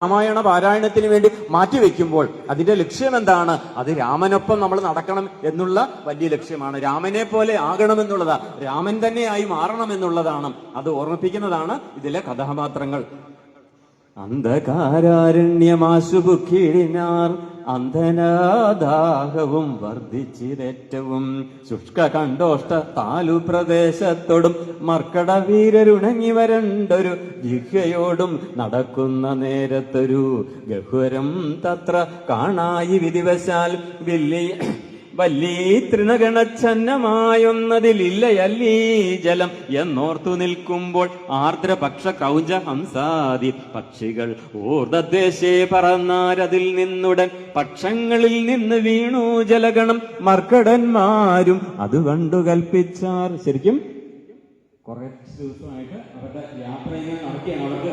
രാമായണ പാരായണത്തിന് വേണ്ടി മാറ്റിവെക്കുമ്പോൾ അതിന്റെ ലക്ഷ്യം എന്താണ്? അത് രാമനൊപ്പം നമ്മൾ നടക്കണം എന്നുള്ള വലിയ ലക്ഷ്യമാണ്. രാമനെ പോലെ ആകണമെന്നുള്ളതാ, രാമൻ തന്നെയായി മാറണമെന്നുള്ളതാണ്. അത് ഓർമ്മിപ്പിക്കുന്നതാണ് ഇതിലെ കഥാപാത്രങ്ങൾ. അന്ധകാരാരണ്യമാശുപുക്കിടിനാർ അന്ധനാദാഹവും വർദ്ധിച്ചിതേറ്റവും ശുഷ്ക കണ്ടോഷ്ട താലു പ്രദേശത്തോടും മർക്കട വീരരുണങ്ങി വരണ്ടൊരു ജിഹ്വയോടും നടക്കുന്ന നേരത്തൊരു ഗഹ്വരം തത്ര കാണായി വിധിവശാൽ വല്ലീ തൃണഗണച്ഛന്നമായൊന്നതിലില്ലയല്ലീ ജലം എന്നോർത്തു നിൽക്കുമ്പോൾ ആർദ്രപക്ഷ കൗജ ഹംസാദി പക്ഷികൾ ഊർദ്ദേശേ പറന്നാരതിൽ നിന്നുടൻ പക്ഷങ്ങളിൽ നിന്ന് വീണു ജലഗണം മർക്കടന്മാരും അത് കണ്ടു കൽപ്പിച്ചാർ. ശരിക്കും കുറച്ച് ദിവസമായിട്ട് അവരുടെ യാത്ര ഇങ്ങനെ നടത്തിയാണ്. അവർക്ക്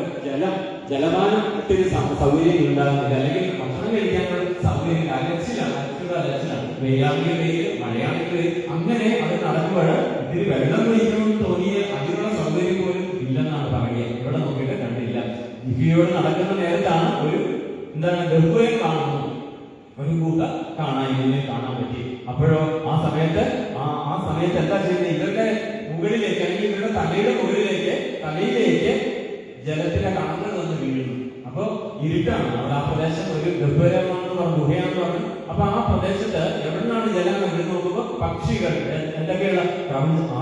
ജലപാനം ഒത്തിരി സൗകര്യം ഉണ്ടാകുന്നില്ല, അല്ലെങ്കിൽ ഭക്ഷണം കഴിക്കാനുള്ള സൗകര്യം അലച്ചിലാണ്. വെയിലാണെങ്കിൽ വെയിൽ, മഴയാണെങ്കിൽ വെയിൽ, അങ്ങനെ അത് നടക്കുമ്പോൾ ഇതിന് വെള്ളം കുടിക്കണമെന്ന് തോന്നിയ അതിനുള്ള സൗകര്യം പോലും ഇല്ലെന്നാണ് പറയുക. ഇവിടെ നോക്കിയിട്ട് കണ്ടില്ല. ജിഹിയോട് നടക്കുന്ന നേരത്താണ് ഒരു ഗഹ്വരം കാണുന്നു, ഒരു കൂട്ട കാണാൻ പറ്റി. അപ്പോഴോ ആ സമയത്ത് എന്താ ചെയ്യുന്നത്? ഇവരുടെ മുകളിലേക്ക്, അല്ലെങ്കിൽ ഇവരുടെ തലയുടെ തലയിലേക്ക് ജലത്തിന്റെ കണങ്ങൾ വന്ന് വീഴുന്നു. അപ്പൊ ഇരുട്ടാണ് അവിടെ. ആ പ്രദേശം ഒരു ഗഹ്വരമാണെന്ന് പറഞ്ഞു, ഗുഹയാണെന്ന് പറഞ്ഞു. അപ്പൊ ആ പ്രദേശത്ത് എവിടുന്നാണ് ജലം വീണ് നോക്കുമ്പോ പക്ഷികൾ എന്തൊക്കെയുള്ള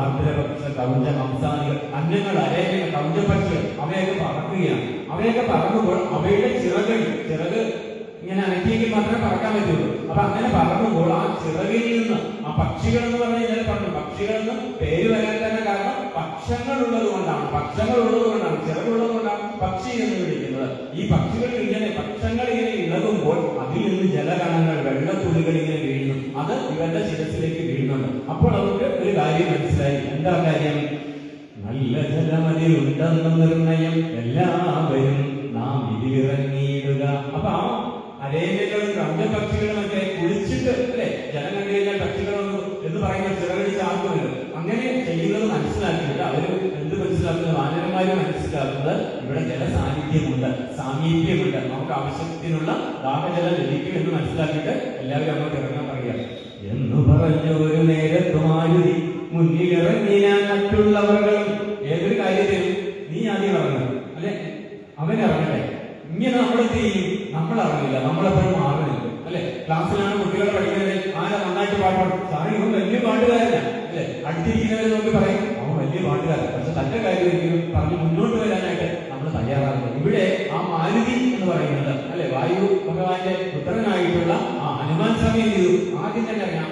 ആർദ്രപക്ഷ കൗഞ്ച ഹംസാദികൾ, അന്നങ്ങൾ, അരേഖകൾ, കൗഞ്ചപക്ഷികൾ അവയൊക്കെ പറക്കുകയാണ്. അവയൊക്കെ പറക്കുമ്പോൾ അവയുടെ ചിറക് ഇങ്ങനെ അനക്കിയെങ്കിൽ മാത്രമേ പറക്കാൻ പറ്റുള്ളൂ. അപ്പൊ അങ്ങനെ പറക്കുമ്പോൾ ആ ചിറകിൽ നിന്ന് ആ പക്ഷികൾ എന്ന് പറഞ്ഞു കഴിഞ്ഞാൽ പറഞ്ഞു, പക്ഷികൾ എന്ന് പേര് വരാൻ തന്നെ കാരണം പക്ഷങ്ങൾ ഉള്ളത് കൊണ്ടാണ്, ചിറകുള്ളത് കൊണ്ടാണ് പക്ഷി എന്ന് വിളിക്കുന്നത്. ഈ പക്ഷികൾ ഇങ്ങനെ ഇളകുമ്പോൾ അതിൽ നിന്ന് ജലകണങ്ങൾ, വെള്ളത്തുള്ളികൾ ഇങ്ങനെ വീഴുന്നു. അത് ഇവരുടെ ശിരസിലേക്ക് വീഴുന്നുണ്ട്. അപ്പോൾ അവർക്ക് ഒരു കാര്യം മനസ്സിലായി. എന്താ കാര്യം? നല്ല ജലമതിലുണ്ടെന്ന നിർണയം എല്ലാവരും നാം ഇതിലിറങ്ങിയിടുക. അപ്പൊ ആ അരേഖകളും കൗഞ്ചപക്ഷികളും ഒക്കെ കുളിച്ചിട്ട് അല്ലെ ജലം കണ്ടു കഴിഞ്ഞാൽ പക്ഷികളൊന്നും എന്ന് പറയുമ്പോൾ ചിറകടിച്ച് ആർക്കുമല്ലോ. അങ്ങനെ ചെയ്യുന്നത് മനസ്സിലാക്കിയിട്ട് അവര് എന്ത് മനസ്സിലാക്കുന്നത്? വാനരന്മാര് മനസ്സിലാക്കുന്നത് ഇവിടെ ജലസാന്നിധ്യമുണ്ട്, സാമീപ്യമുണ്ട്, നമുക്ക് ആവശ്യത്തിനുള്ള ദാഹജലം ലഭിക്കും എന്ന് മനസ്സിലാക്കിയിട്ട് എല്ലാവരും അങ്ങോട്ട് ഇറങ്ങാൻ പറയുക. എന്ന് പറഞ്ഞു ഒരു നേരത്ത് മാരുതി മുന്നിലിറങ്ങി ഞാൻ മറ്റുള്ളവர்களுം. ഏതൊരു കാര്യത്തിലും നീ ആദ്യം ഇറങ്ങണം, അല്ലെ അവൻ ഇറങ്ങട്ടെ. ഇങ്ങനെ നമ്മളെന്ത് ചെയ്യും? നമ്മൾ അറിയില്ല, നമ്മളെപ്പോഴും മാറുന്നില്ല, അല്ലെ? ക്ലാസ്സിലാണ് കുട്ടികളെ പഠിക്കുന്നത്, ആരാ നന്നായിട്ട് പാടും? സാറി ഇവൻ വലിയ പാട്ടുകാരനാ, അല്ലെ? അടുത്തിരിക്കുന്നവരെ നോക്കി പറയും അവൻ വലിയ പാട്ടുകാരൻ. പക്ഷെ തന്റെ കാര്യം പറഞ്ഞ് മുന്നോട്ട് വരാനായിട്ട് നമ്മൾ തയ്യാറാകുന്നത്. ഇവിടെ ആ മാരുതി എന്ന് പറയുന്നത്, അല്ലെ, വായു ഭഗവാന്റെ പുത്രനായിട്ടുള്ള ആ ഹനുമാൻ സ്വാമി ചെയ്തു ആദ്യം തന്നെ അറിയാം.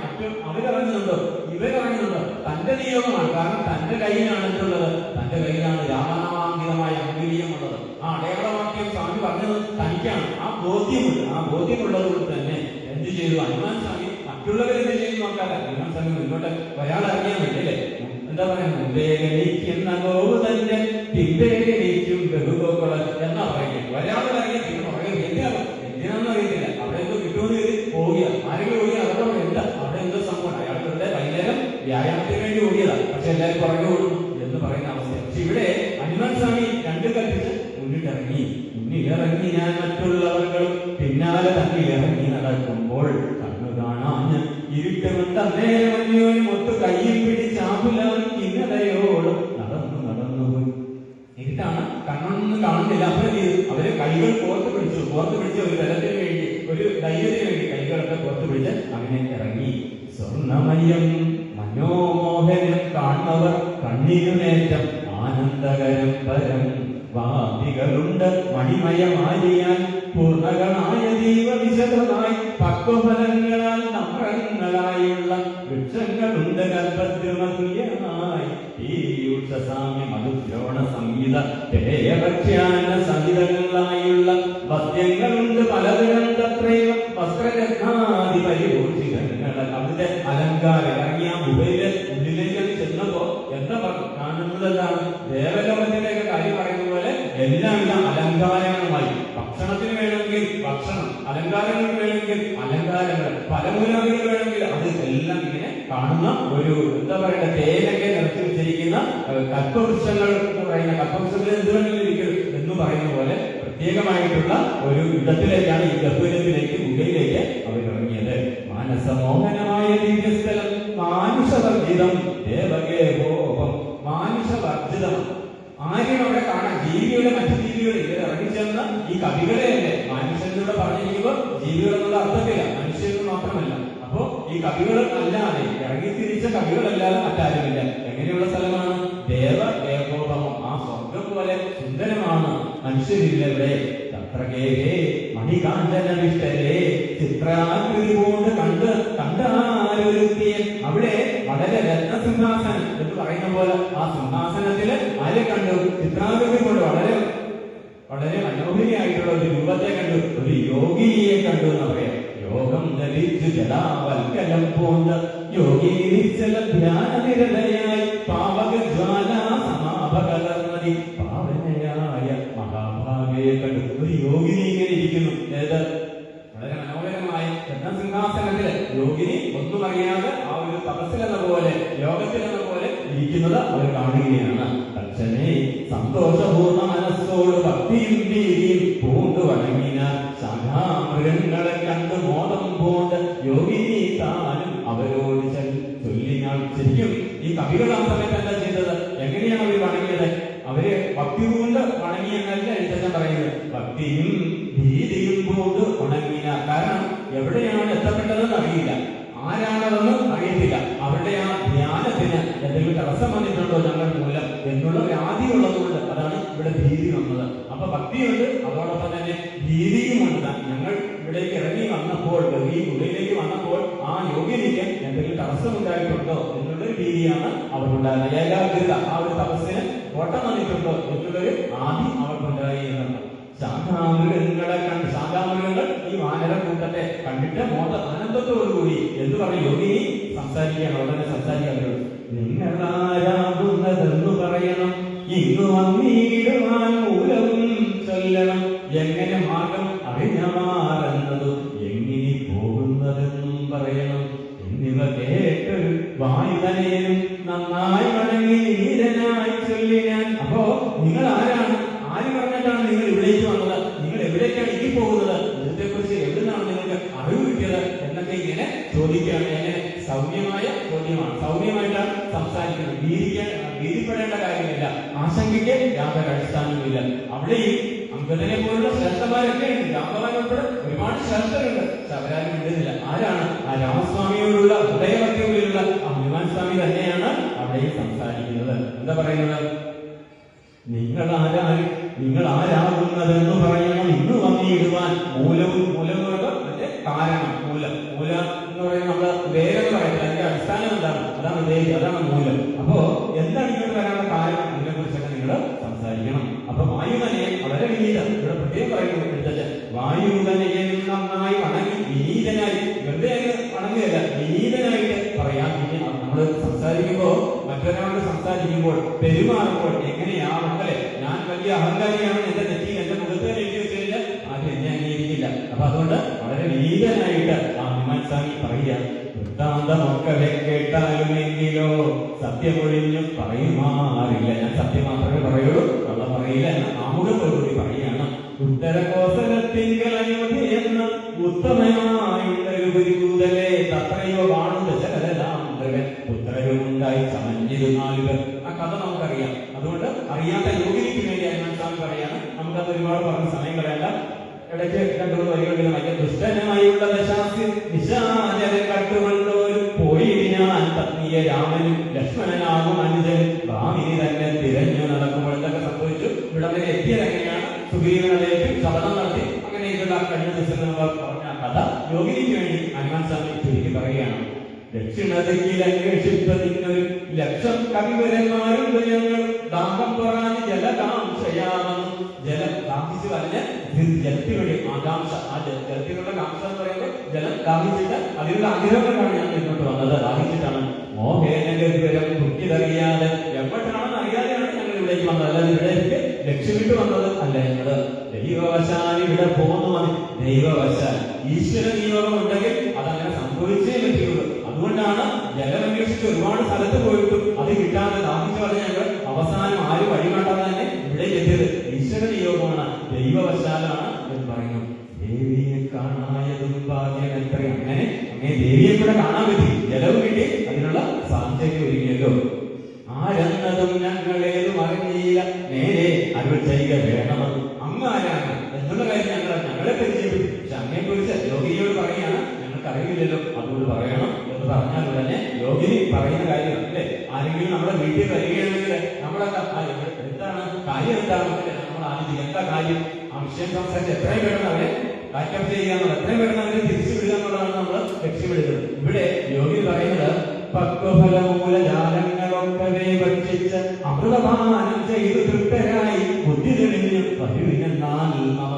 അവരിറങ്ങുന്നുണ്ടോ? ഇവരിറങ്ങുന്നുണ്ടോ? തന്റെ നിയോഗമാണ്. കാരണം തന്റെ കയ്യിലാണെന്നുള്ളത്, തന്റെ കയ്യിലാണ് രാമനാമാങ്കിതമായ അംഗീര്യമുള്ളത്. ആ അടയാളവാക്യം സ്വാമി പറഞ്ഞത് തനിക്കാണ്. ആ ബോധ്യമുള്ളത് കൊണ്ട് തന്നെ എന്ത് ചെയ്തു ഹനുമാൻ സ്വാമി? മറ്റുള്ളവരെന്ത് ചെയ്തു നോക്കാതെ ഹനുമാൻ സ്വാമി മുന്നോട്ട് ഒരാൾ അറിയാൻ വേണ്ടി, അല്ലെ, എന്താ പറയുന്നത്? മുമ്പേകനിക്കുന്ന ഗോവ് തന്നെ പിമ്പേകനിക്കും ബഹുഗോക്കള എന്നാ പറയുന്നത്. ഒരാൾ അറിയാൻ പിന്നെ പറയുന്നത് എന്തിനാണെന്ന് അറിയത്തില്ല. അവിടെ എന്തോ കിട്ടുമെന്ന് കരുതി പോവുക. ആരെങ്കിലും ഓടിയ അവിടെ അവിടെ എന്തോ സംഭവം. അയാളുടെ വൈകുന്നേരം വ്യായാമത്തിന് വേണ്ടി ഓടിയതാ, പക്ഷെ എല്ലാവരും പുറകെ ഓടും എന്ന് പറയുന്ന അവസ്ഥ. പക്ഷെ ഇവിടെ ഹനുമാൻ സ്വാമി രണ്ടും കൽപ്പിച്ച് മുന്നിലിറങ്ങി ഞാൻ മറ്റുള്ളവർക്കും പിന്നാലെ തന്നിലിറങ്ങി നടക്കുമ്പോൾ കണ്ണു കാണാൻ ഇരുട്ടുകൊണ്ട് അന്നേരം ഒത്തു കയ്യിൽ പിടിച്ചാകുലാൻ ഇന്നതയോടും നടന്നു പോയി. ഇരുട്ടാണ്, കണ്ണൊന്നും കാണുന്നില്ല. അവര് കൈകൾ കോർത്ത് പിടിച്ച് ഒരു ബലത്തിന് വേണ്ടി, ഒരു ധൈര്യത്തിന് വേണ്ടി കൈകളൊക്കെ കോർത്ത് പിടിച്ച് അങ്ങനെ ഇറങ്ങി. സ്വർണമയം മനോമോഹനം കാണുന്നവർ കണ്ണിനുനേറ്റം ആനന്ദകരം പരം വാദികളുണ്ട് മണിമയമാരിയാൻ പൂർണ്ണകളായ ദീപവിശദമായി പക്വഫലങ്ങളാൽ നമ്രങ്ങളായുള്ള വൃക്ഷങ്ങളുണ്ട് ഗർഭദ്രുമതുല്യമായി ഈ യൂഷസാമ്യ മധുദ്രോണ സംഹിത പേയഭക്ഷ്യാന സഹിതങ്ങളായുള്ള വസ്യങ്ങളുണ്ട് പലതരം തത്രൈവ വസ്ത്രരത്നാദി പരിഭൂഷിതങ്ങൾ. അവിടുത്തെ അലങ്കാരം ഇറങ്ങിയ ഗുഹയിലെ ഉള്ളിലേക്ക് ചെന്നപ്പോ എന്താ കാണുന്നതെന്താണ്? ദേവലോകത്തിന്റെയൊക്കെ കാര്യം പറയുന്ന പോലെ എല്ലാവിധ അലങ്കാരങ്ങളുമായി. ഭക്ഷണത്തിന് വേണമെങ്കിൽ ഭക്ഷണം, അലങ്കാരങ്ങൾക്ക് വേണമെങ്കിൽ അലങ്കാരങ്ങൾ, ഫലമൂലാദികൾ വേണമെങ്കിൽ അത് എല്ലാം ഇങ്ങനെ കാണുന്ന ഒരു എന്താ പറയുക, തേനൊക്കെ നിറച്ചു വെച്ചിരിക്കുന്ന കൽപ്പവൃക്ഷങ്ങൾ എന്ന് പറയുന്ന, കൽപ്പവൃക്ഷങ്ങൾ എന്ത് വേണമെങ്കിലും ഇരിക്കും എന്ന് എന്ന് പറയുന്ന പോലെ പ്രത്യേകമായിട്ടുള്ള ഒരു ഇടത്തിലേക്കാണ്, ഈ ഗഹ്വരത്തിലേക്ക്, ഗുഹയിലേക്ക് അവർ ഇറങ്ങിയത്. മാനസമോഹനമായ ദിവ്യസ്ഥലം മാനുഷവർജിതം ദേവഗേഹോപം. മാനുഷവർജിതം, ആരും അവിടെ കാണാൻ, ജീവിയുടെ മറ്റു ജീവികൾ ഇവർ ഇറങ്ങിച്ചെന്ന ഈ കവികളെയല്ലേ. മനുഷ്യനിലൂടെ പറഞ്ഞിരിക്കുമ്പോൾ ജീവികൾ എന്നുള്ള അർത്ഥത്തില്ല, മനുഷ്യർക്ക് മാത്രമല്ല. അപ്പോ ഈ കവികൾ അല്ലാതെ, ഇറങ്ങി തിരിച്ച കവികളല്ലാതെ മറ്റാരുമില്ല. എങ്ങനെയുള്ള സ്ഥലമാണ്? ദേവഗേഹോപമം, ആ സ്വർഗം പോലെ സുന്ദരമാണ്. മനുഷ്യരില്ല ഇവിടെ. തത്രകേഹേ മണികാഞ്ചനവിഷ്ടരേ, ചിത്രാകൃതി കൊണ്ട് കണ്ടാരൊരുത്തിയൻ. അവിടെ വളരെ രത്നസിംഹാസനം എന്ന് പറയുന്ന പോലെ ആ സിംഹാസനത്തില് ആരെ കണ്ടു? ചിത്രാകൃതി കൊണ്ട് വളരെ വളരെ മനോഹരിയായിട്ടുള്ള ഒരു രൂപത്തെ കണ്ടു, ഒരു യോഗിയെ കണ്ടു എന്ന് പറയാം. യോഗം ധരിച്ചു ജടാവൽക്കലം പോന്ന യോഗീരിച്ചല ധ്യാനനിരതയായി പാവകജ്വാല സമാപകലർന്നതി പാവനയായ മഹാഭാഗയെ കണ്ടു. ഒരു യോഗിനി ഇങ്ങനെ ഇരിക്കുന്നു. ഏത്? വളരെ മനോഹരമായ രത്നസിംഹാസനത്തില് യോഗിനി ഒന്നും അറിയാതെ ആ ഒരു തപസ്സിലെന്ന പോലെ, യോഗത്തിലെന്ന പോലെ ഇരിക്കുന്നത് അവർ കാണുകയാണ്. തക്ഷണേ സന്തോഷപൂർണ്ണ മനസ്സോട് ഭക്തിയും ഭീതിയും പൂണ്ടു വണങ്ങിന ശാഖാമൃഗങ്ങളെ കണ്ട് മോദം പൂണ്ട് യോഗിനി താനും അവരോട് ചൊല്ലിനാൾ. ശരിക്കും ഈ കവികൾ ആ സമയത്ത് എന്താ ചെയ്തത്? എങ്ങനെയാണ് അവർ വണങ്ങിയത്? അവര് ഭക്തി കൊണ്ട് വണങ്ങി എന്നല്ല എഴുത്തച്ഛൻ പറയുന്നത്. ഭക്തിയും ഭീതിയും കൊണ്ട് ഉണങ്ങിന. കാരണം എവിടെയാണ് എത്തപ്പെട്ടതെന്ന് അറിയില്ല, ആരാണതെന്ന് അറിയത്തില്ല. അവരുടെ ആ ധ്യാനത്തിന് എന്തെങ്കിലും തടസ്സം വന്നിട്ടുണ്ടോ ഞങ്ങൾ മൂലം എന്നുള്ള ഒരു ആദിയുള്ളതുകൊണ്ട് അതാണ് ഇവിടെ ഭീതി വന്നത്. അപ്പൊ ഭക്തിയുണ്ട്, അതോടൊപ്പം തന്നെ ഭീതിയുമുണ്ട്. ഞങ്ങൾ ഇവിടേക്ക് ഇറങ്ങി വന്നപ്പോൾ, ഈ ഗുഹയിലേക്ക് വന്നപ്പോൾ ആ യോഗിനിക്ക് എന്തെങ്കിലും തടസ്സമുണ്ടായിട്ടുണ്ടോ എന്നുള്ളൊരു ഭീതിയാണ് അവർക്കുണ്ടായത്. ഏകാഗ്രത, ആ ഒരു തപസ്സിന് ഓട്ടം വന്നിട്ടുണ്ടോ എന്നുള്ളൊരു ആദി അവർക്കുണ്ടായി എന്നാണ്. ശാഖാമൃഗങ്ങളെ കണ്ട്, ശാഖാമൃഗങ്ങൾ ഈ വാനരക്കൂട്ടത്തെ കണ്ടിട്ട് ആനന്ദത്തോടുകൂടി എന്ന് പറഞ്ഞ യോഗിനി സംസാരിക്കുകയാണ്. ഉടനെ സംസാരിക്കാൻ, നിങ്ങളാരാകുന്നതെന്ന് പറയണം, ഇങ്ങു വന്നിടുവാൻ മൂലവും ചൊല്ലണം, എങ്ങനെ മാർഗം അറിഞ്ഞമാറുന്നതും എങ്ങനെ പോകുന്നതെന്നും പറയണം എന്നിവ കേട്ടൊരു വായുതനേനും നന്നായി വണങ്ങി നീരനായി ചൊല്ലിനാൻ. അപ്പോ നിങ്ങൾ ആരാണ്? ആര് പറഞ്ഞിട്ടാണ് നിങ്ങൾ ഇവിടേക്ക് വന്നത്? നിങ്ങൾ എവിടേക്കാണ് ഇനി പോകുന്നത്? ഇതിനെക്കുറിച്ച് എവിടുന്നാണ് നിങ്ങൾക്ക് അറിവ് കിട്ടിയത് എന്നൊക്കെ ഇങ്ങനെ ചോദിക്കുകയാണ്. എങ്ങനെ? സൗമ്യമായ ചോദ്യമാണ്, സൗമ്യമായിട്ടാണ് സംസാരിക്കുന്നത്. ഭീതിപ്പെടേണ്ട കാര്യമില്ല, ആശങ്കയ്ക്ക് യാതൊരു അടിസ്ഥാനവുമില്ല. അവിടെയും അംഗദനെ പോലുള്ള ശ്രേഷ്ഠന്മാരൊക്കെ ഉണ്ട്, രാമഭഗവാൻ ഉൾപ്പെടെ ഒരുപാട് ശ്രേഷ്ഠരുണ്ട്. ശബരാനും വിടുന്നില്ല. ആരാണ്? ആ രാമസ്വാമിയോടുള്ള ഹൃദയഭക്തിയുള്ള ആ ഹനുമാൻ സ്വാമി തന്നെയാണ് അവിടെയും സംസാരിക്കുന്നത്. എന്താ പറയുന്നത്? നിങ്ങൾ ആരാകുന്നതെന്ന് പറയണം, ഇന്ന് വന്നിടുവാൻ മൂലവും. മൂലം എന്ന് പറയുമ്പോൾ മറ്റേ കാരണം, മൂലം. മൂലം എന്ന് പറയുന്നത് നമ്മള് വേരെന്ന് പറയുന്നത് അതിന്റെ അടിസ്ഥാനം എന്താണ്? അതാണ് വേര്, അതാണ് മൂലം. അപ്പോ എന്താണ് ഇങ്ങോട്ട് വരാനുള്ള കാരണം? അതിനെ കുറിച്ചൊക്കെ നിങ്ങൾ സംസാരിക്കണം. അപ്പൊ വായുതനയെ വളരെ വിനീതം ഇവിടെ പ്രത്യേകം പറയുന്നത്, വായുതനയെ നന്നായി വണങ്ങി വിനീതനായി, വെറുതെ വണങ്ങുകയല്ല, വിനീതനായിട്ട് പറയാം. നമ്മള് സംസാരിക്കുമ്പോ, മറ്റൊരാളോട് സംസാരിക്കുമ്പോൾ, പെരുമാറുമ്പോൾ എങ്ങനെയാ മക്കളെ? ഞാൻ വലിയ അഹങ്കാരിയാണ്, എന്റെ നെറ്റിയിൽ എന്റെ മുഖത്ത് എഴുതി വെച്ച് കഴിഞ്ഞാൽ ആരും എന്നെ അംഗീകരിക്കില്ല. അപ്പൊ അതുകൊണ്ട് വളരെ വിനീതനായിട്ട് ആ ഹനുമാൻ സ്വാമി പറയുക, വൃത്താന്തമൊക്കെ കേട്ടാലുമെങ്കിലോ സത്യമൊഴിഞ്ഞു പറയുമാറില്ല. ഞാൻ സത്യം മാത്രമേ പറയുള്ളൂ, കള്ളം പറയില്ല എന്ന ആമുഖത്തോടുകൂടി പറയുകയാണ്. ഉത്തരകോസലത്തിങ്കൽ അയോധ്യ എന്ന ഉത്തമമായുള്ളൊരു ഗുരുകൂതലെ തത്രയോ കാണു ദശകലാം ഉത്തരവുണ്ടായി ചമഞ്ഞിരുന്നാലുകൾ. ആ കഥ നമുക്കറിയാം. അതുകൊണ്ട് അറിയാത്ത യോഗിനിക്ക് വേണ്ടി ഹനുമാൻ സ്വാമി പറയാണ്. നമുക്കത് ഒരുപാട് പറഞ്ഞ സമയം കളയണ്ട. ഇടയ്ക്ക് രണ്ടു വരികളിൽ വലിയ ദുഷ്ടനായുള്ള ദശാസ്തി നിശാചരൻ കട്ടുകൊണ്ടോരു പോയി ഞാൻ പത്നിയെ രാമനും ലക്ഷ്മണനാകും അനുജനും ഭാമിനി തന്നെ തിരഞ്ഞു നടക്കുമ്പോൾ എന്തൊക്കെ സംഭവിച്ചു? ഇവിടെ വരെ എത്തിയത് എങ്ങനെയാണ്? സുഗ്രീവനതയ്ക്ക് ശപഥം നടത്തി അങ്ങനെയുള്ള കഴിഞ്ഞ ദിവസങ്ങൾ പറഞ്ഞ കഥ യോഗിനിക്ക് വേണ്ടി ഹനുമാൻ സ്വാമി ചുരുക്കി പറയുകയാണ്. ദക്ഷിണതയ്ക്കിൽ അന്വേഷിപ്പതിനൊരു ലക്ഷം കവിവരന്മാരും ജനങ്ങൾ ദാഹം പറയാൻ ജലകാംക്ഷയാമെന്നും. ജലം ദാഹിച്ചു പറഞ്ഞ് ജലത്തിന് വേണ്ടി ആകാംക്ഷ, ആ ജലത്തിനുള്ള കാംക്ഷ എന്ന് പറയുമ്പോൾ ജലം ദാഹിച്ചിട്ട് അതിനുള്ള ആഗ്രഹങ്ങളാണ് ഞാൻ ഇങ്ങോട്ട് വന്നത്, ദാഹിച്ചിട്ടാണ്. മോഹേനഗരം കുക്കിതറിയാതെ എപ്പോഴാണെന്ന് അറിയാതെയാണ് ഞങ്ങൾ ഇവിടേക്ക് വന്നത്. അല്ലാതെ ഇവിടേക്ക് ലക്ഷ്യമിട്ട് വന്നത് അല്ല ഞങ്ങള്. ദൈവവശാൽ ഇവിടെ പോന്നു മതി. ദൈവവശാൽ ഈശ്വര നിയോഗം ഉണ്ടെങ്കിൽ അതങ്ങനെ സംഭവിച്ചേ പറ്റുള്ളൂ. അതുകൊണ്ടാണ് ജലമന്വേഷിച്ച് ഒരുപാട് സ്ഥലത്ത് പോയിട്ടും അത് കിട്ടാതെ ദാഹിച്ചു പറഞ്ഞ ഞങ്ങൾ അവസാനം ആരും വഴികാട്ടാതെ തന്നെ ഇവിടെ എത്തിയത് ഈശ്വര നിയോഗമാണ്, ദൈവവശാലാണ് എന്ന് പറയുന്നു. ദേവിയെ കാണായതും ഭാഗ്യം എത്രയും. അങ്ങനെ ദേവിയെ കൂടെ കാണാൻ പറ്റി, ജലവും കിട്ടി, അതിനുള്ള സാഹചര്യം ഒരുങ്ങിയല്ലോ. ആരെന്നതും ഞങ്ങളേതും അറിഞ്ഞില്ല, നേരെ അരുൾ ചെയ്യുക വേണമെന്ന്. അങ്ങ് ആരാണ് എന്നുള്ള കാര്യം ഞങ്ങളെ പരിചയപ്പെട്ടു. പക്ഷെ അങ്ങയെ കുറിച്ച് യോഗിനിയോട് പറയുകയാണ്, ഞങ്ങൾക്ക് അറിയില്ലല്ലോ, അതുകൊണ്ട് പറയണം എന്ന് പറഞ്ഞാൽ ഉടനെ യോഗിനി പറയുന്ന കാര്യം അല്ലേ. ആരെങ്കിലും നമ്മുടെ വീട്ടിൽ വരികയാണെങ്കിൽ നമ്മളൊക്കെ എന്താണ് കാര്യം, എന്താണ് നമ്മൾ ആദ്യം എന്താ കാര്യം, ആ വിഷയം സംസാരിച്ച് എത്രയും പെട്ടെന്ന് അവരെ ബാക്കപ്പ് ചെയ്യുക എന്നുള്ളത്, എത്രയും പെട്ടെന്ന് അവരെ തിരിച്ചു വിടുക എന്നുള്ളതാണ് നമ്മൾ ലക്ഷ്യമിടുന്നത്. ഇവിടെ യോഗിനി പറയുന്നത് പക്വഫലമൂലജാലങ്ങളൊക്കെ ഭക്ഷിച്ച് അമൃതപാനം ചെയ്തു തൃപ്തരായി ബുദ്ധി തെളിഞ്ഞ്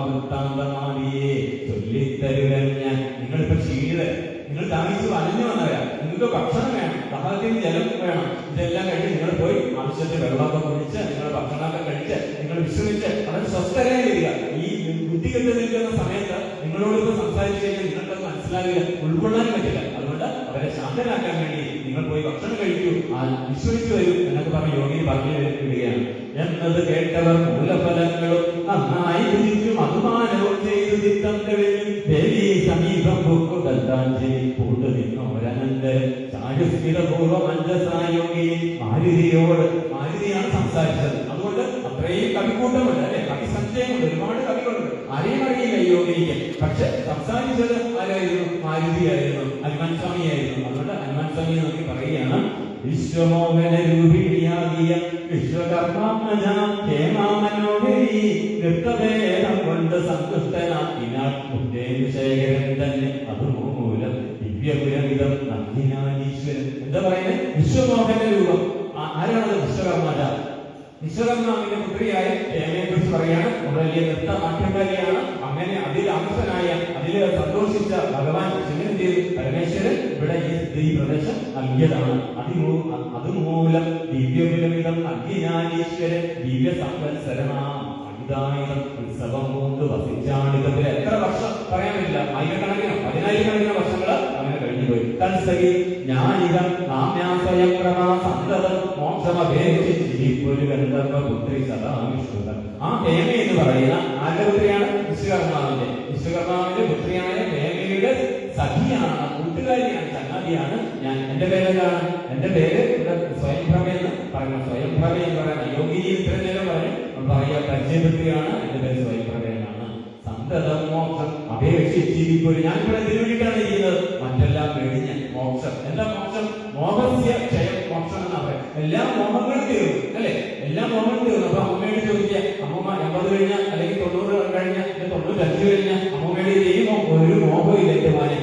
വൃത്താന്തമാവിയെ ചൊല്ലിത്തരുവൻ ഞാൻ. നിങ്ങളിപ്പോ ക്ഷീണിതർ, നിങ്ങൾ താമസിച്ച് വലഞ്ഞു വന്നവരാ, നിങ്ങൾക്ക് ഭക്ഷണം വേണം, ദാഹത്തിന് ജലം വേണം. ഇതെല്ലാം കഴിഞ്ഞ് നിങ്ങൾ പോയി ആവശ്യത്തിന് വെള്ളമൊക്കെ കുടിച്ച് നിങ്ങൾ ഭക്ഷണമൊക്കെ കഴിച്ച് നിങ്ങൾ വിശ്രമിച്ച് വളരെ സ്വസ്ഥരായി വരിക. ഈ ബുദ്ധി കെട്ട് നിൽക്കുന്ന സമയത്ത് നിങ്ങളോട് ഇപ്പൊ സംസാരിച്ചു കഴിഞ്ഞാൽ നിങ്ങൾക്കത് മനസ്സിലാകില്ല, ഉൾക്കൊള്ളാൻ പറ്റില്ല. അതുകൊണ്ട് അവരെ ശാന്തരാക്കാൻ വേണ്ടി നിങ്ങൾ പോയി ഭക്ഷണം കഴിക്കൂ, വിശ്വസിച്ചു വരൂ എന്നൊക്കെ പറഞ്ഞ് യോഗിനി പറഞ്ഞു വിടുകയാണ്. എന്നത് കേട്ടവർ മൂലഫലങ്ങളും നന്നായി ഭുജിച്ചും അഭിമാനവും ചെയ്തു ദേവി സമീപം പൂണ്ടു നിന്നോരനന്തരം ചാരുസ്ഥിതപൂർവ്വം അഞ്ചസായോഗി മാരുതിയോട്. മാരുതിയാണ് സംസാരിച്ചത്. അതുകൊണ്ട് അത്രയും കവിക്കൂട്ടമുണ്ട് അല്ലെ, കവിസഞ്ചയമുണ്ട്, ഒരുപാട് കവികളുണ്ട്. ആരെയും അറിയില്ല യോഗിനിക്ക്. പക്ഷെ സംസാരിച്ചത് ആരായിരുന്നു? മാരുതിയായിരുന്നു, ഹനുമാൻ സ്വാമിയായിരുന്നു. അതുകൊണ്ട് ഹനുമാൻ സ്വാമി നോക്കി പറയുകയാണ്, വിശ്വമോഹന രൂപിണിയാകിയ വിശ്വകർമാത്മജാമനോഹരി നൃത്തഭേദം കൊണ്ട് സന്തുഷ്ടനാക്കിനാൽ ശേഖരൻ തന്നെ അതുമൂലം ദിവ്യപുരമിതം നന്ദിനാനീശ്വരൻ. എന്താ പറയുന്നത്? വിശ്വമോഹന രൂപം. ആരാണത്? വിശ്വകർമാജ. വിശ്വകർമാവിന്റെ പുത്രിയായ ഹേമയെ കുറിച്ച് പറയാണ്. വലിയ നൃത്ത നാട്യകാരിയാണ്. അങ്ങനെ അതിൽ അംശനായ, അതിൽ സന്തോഷിച്ച ഭഗവാൻ ശിവൻ ചെയ്തു പരമേശ്വരൻ ഇവിടെ ഈ പ്രദേശം നൽകിയതാണ്. അതുമൂലം ദിവ്യപുരമിതം അഗ്നിജ്ഞാനീശ്വരൻ ദിവ്യ സംവത്സരനാം അമിതായുധം ഉത്സവം കൊണ്ട് വസിച്ചാണിതത്തിൽ. എത്ര വർഷം പറയാൻ പറ്റില്ല, ആയിരക്കണക്കിനോ 10,000 വർഷങ്ങൾ അങ്ങനെ കഴിഞ്ഞുപോയി. തത്സഹി ജ്ഞാനികം നാമ്യാസ്വയം ക്രമാ സന്തതം മോക്ഷമഭേദിച്ചിരിപ്പൊരു ഗന്ധർവപുത്രി സദാവിഷ്ണുതം. ആ ഹേമ എന്ന് പറയുന്ന ആരുടെ പുത്രിയാണ്? വിശ്വകർമാവിന്റെ. വിശ്വകർമാവിന്റെ പുത്രിയായ ഹേമയുടെ സഖിയാണ്, കൂട്ടുകാരിയാണ്, ചങ്ങാതിയാണ് ഞാൻ. എന്റെ പേരെന്താണ്? എന്റെ പേര് സ്വയംഭ്രമ എന്ന് പറയുന്നത്. സ്വയംഭ്രമ എന്ന് പറയുന്ന യോഗിനി ഇത്ര നേരം പറയാ പരിചയപ്പെടുത്തുകയാണ്. എന്റെ പേര് സ്വയംഭ്രമയാണ്. സന്തതം മോക്ഷം അപേക്ഷിച്ചിരിപ്പൊരു. ഞാനിവിടെ ഇതിനു വേണ്ടിയിട്ടാണ് ഇരിക്കുന്നത്. മറ്റെല്ലാം വെടിഞ്ഞ് മോക്ഷം. എന്താ മോക്ഷം? മോഹസ്യ ക്ഷയം മോക്ഷം എന്നാ പറയാം. എല്ലാ മോഹങ്ങളും തീർന്നു അല്ലെ, എല്ലാ മോഹങ്ങളും തീർന്നു. അപ്പൊ അമ്മയോട് ചോദിക്കുക, അമ്മൂമ്മ 80 കഴിഞ്ഞാൽ അല്ലെങ്കിൽ 90 കഴിഞ്ഞാൽ 95 കഴിഞ്ഞാൽ അമ്മൂമ്മയുടെ ചെയ്യുമോ? ഒരു മോഹവും ഇല്ല എന്റെ മോനെ,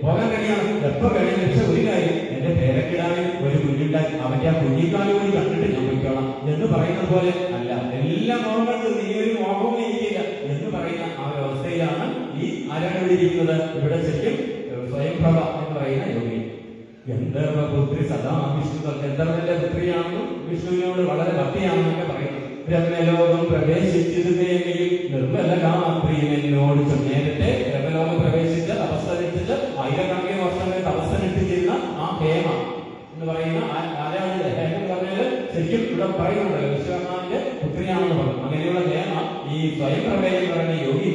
പോകാൻ കഴിയണം. എപ്പോ കഴിയും? പക്ഷെ ഒരു കാര്യം, എന്റെ പേരക്കിടാവിൽ ഒരു കുഞ്ഞുണ്ടാക്കി അവന്റെ ആ കുഞ്ഞിക്കാലം കൂടി കണ്ടിട്ട് ഞാൻ പോയിക്കോളാം എന്ന് പറയുന്നത് പോലെ അല്ല. എല്ലാ മോഹങ്ങളും നീ ഒരു മോഹവും ഇരിക്കില്ല എന്ന് പറയുന്ന ആ ഒരു അവസ്ഥയിലാണ് ഈ ആരാണ് ഇവിടെ ഇരിക്കുന്നത്? ഇവിടെ ശരിക്കും സ്വയംപ്രഭ എന്ന് പറയുന്ന യോഗി. ഗന്ധർവപുത്രി സദാ വിഷ്ണു. ഗന്ധർവന്റെ പുത്രിയാണെന്നും വിഷ്ണുവിനോട് വളരെ ഭക്തിയാണെന്നൊക്കെ പറയുന്നു. ബ്രഹ്മലോകം പ്രവേശിച്ചത് ദേവിയിൽ നിർമ്മലകാപ്രിയനോട് നേരത്തെ ബ്രഹ്മലോകം പ്രവേശിച്ച് തപസ്സനുഷ്ഠിച്ച് ആയിരക്കണക്കിന് വർഷങ്ങളിൽ തപസ്സനുഷ്ഠിച്ചിരുന്ന ആ ഹേമ എന്ന് പറയുന്ന ആരാണ്? ഹേമ എന്ന് പറഞ്ഞാൽ ശരിക്കും ഇവിടെ പറയുന്നുണ്ടല്ലോ വിശ്വകർമാവിന്റെ പുത്രിയാണെന്ന് പറഞ്ഞു. അങ്ങനെയുള്ള ഹേമ ഈ സ്വയംപ്രഭ എന്ന് പറയുന്ന യോഗി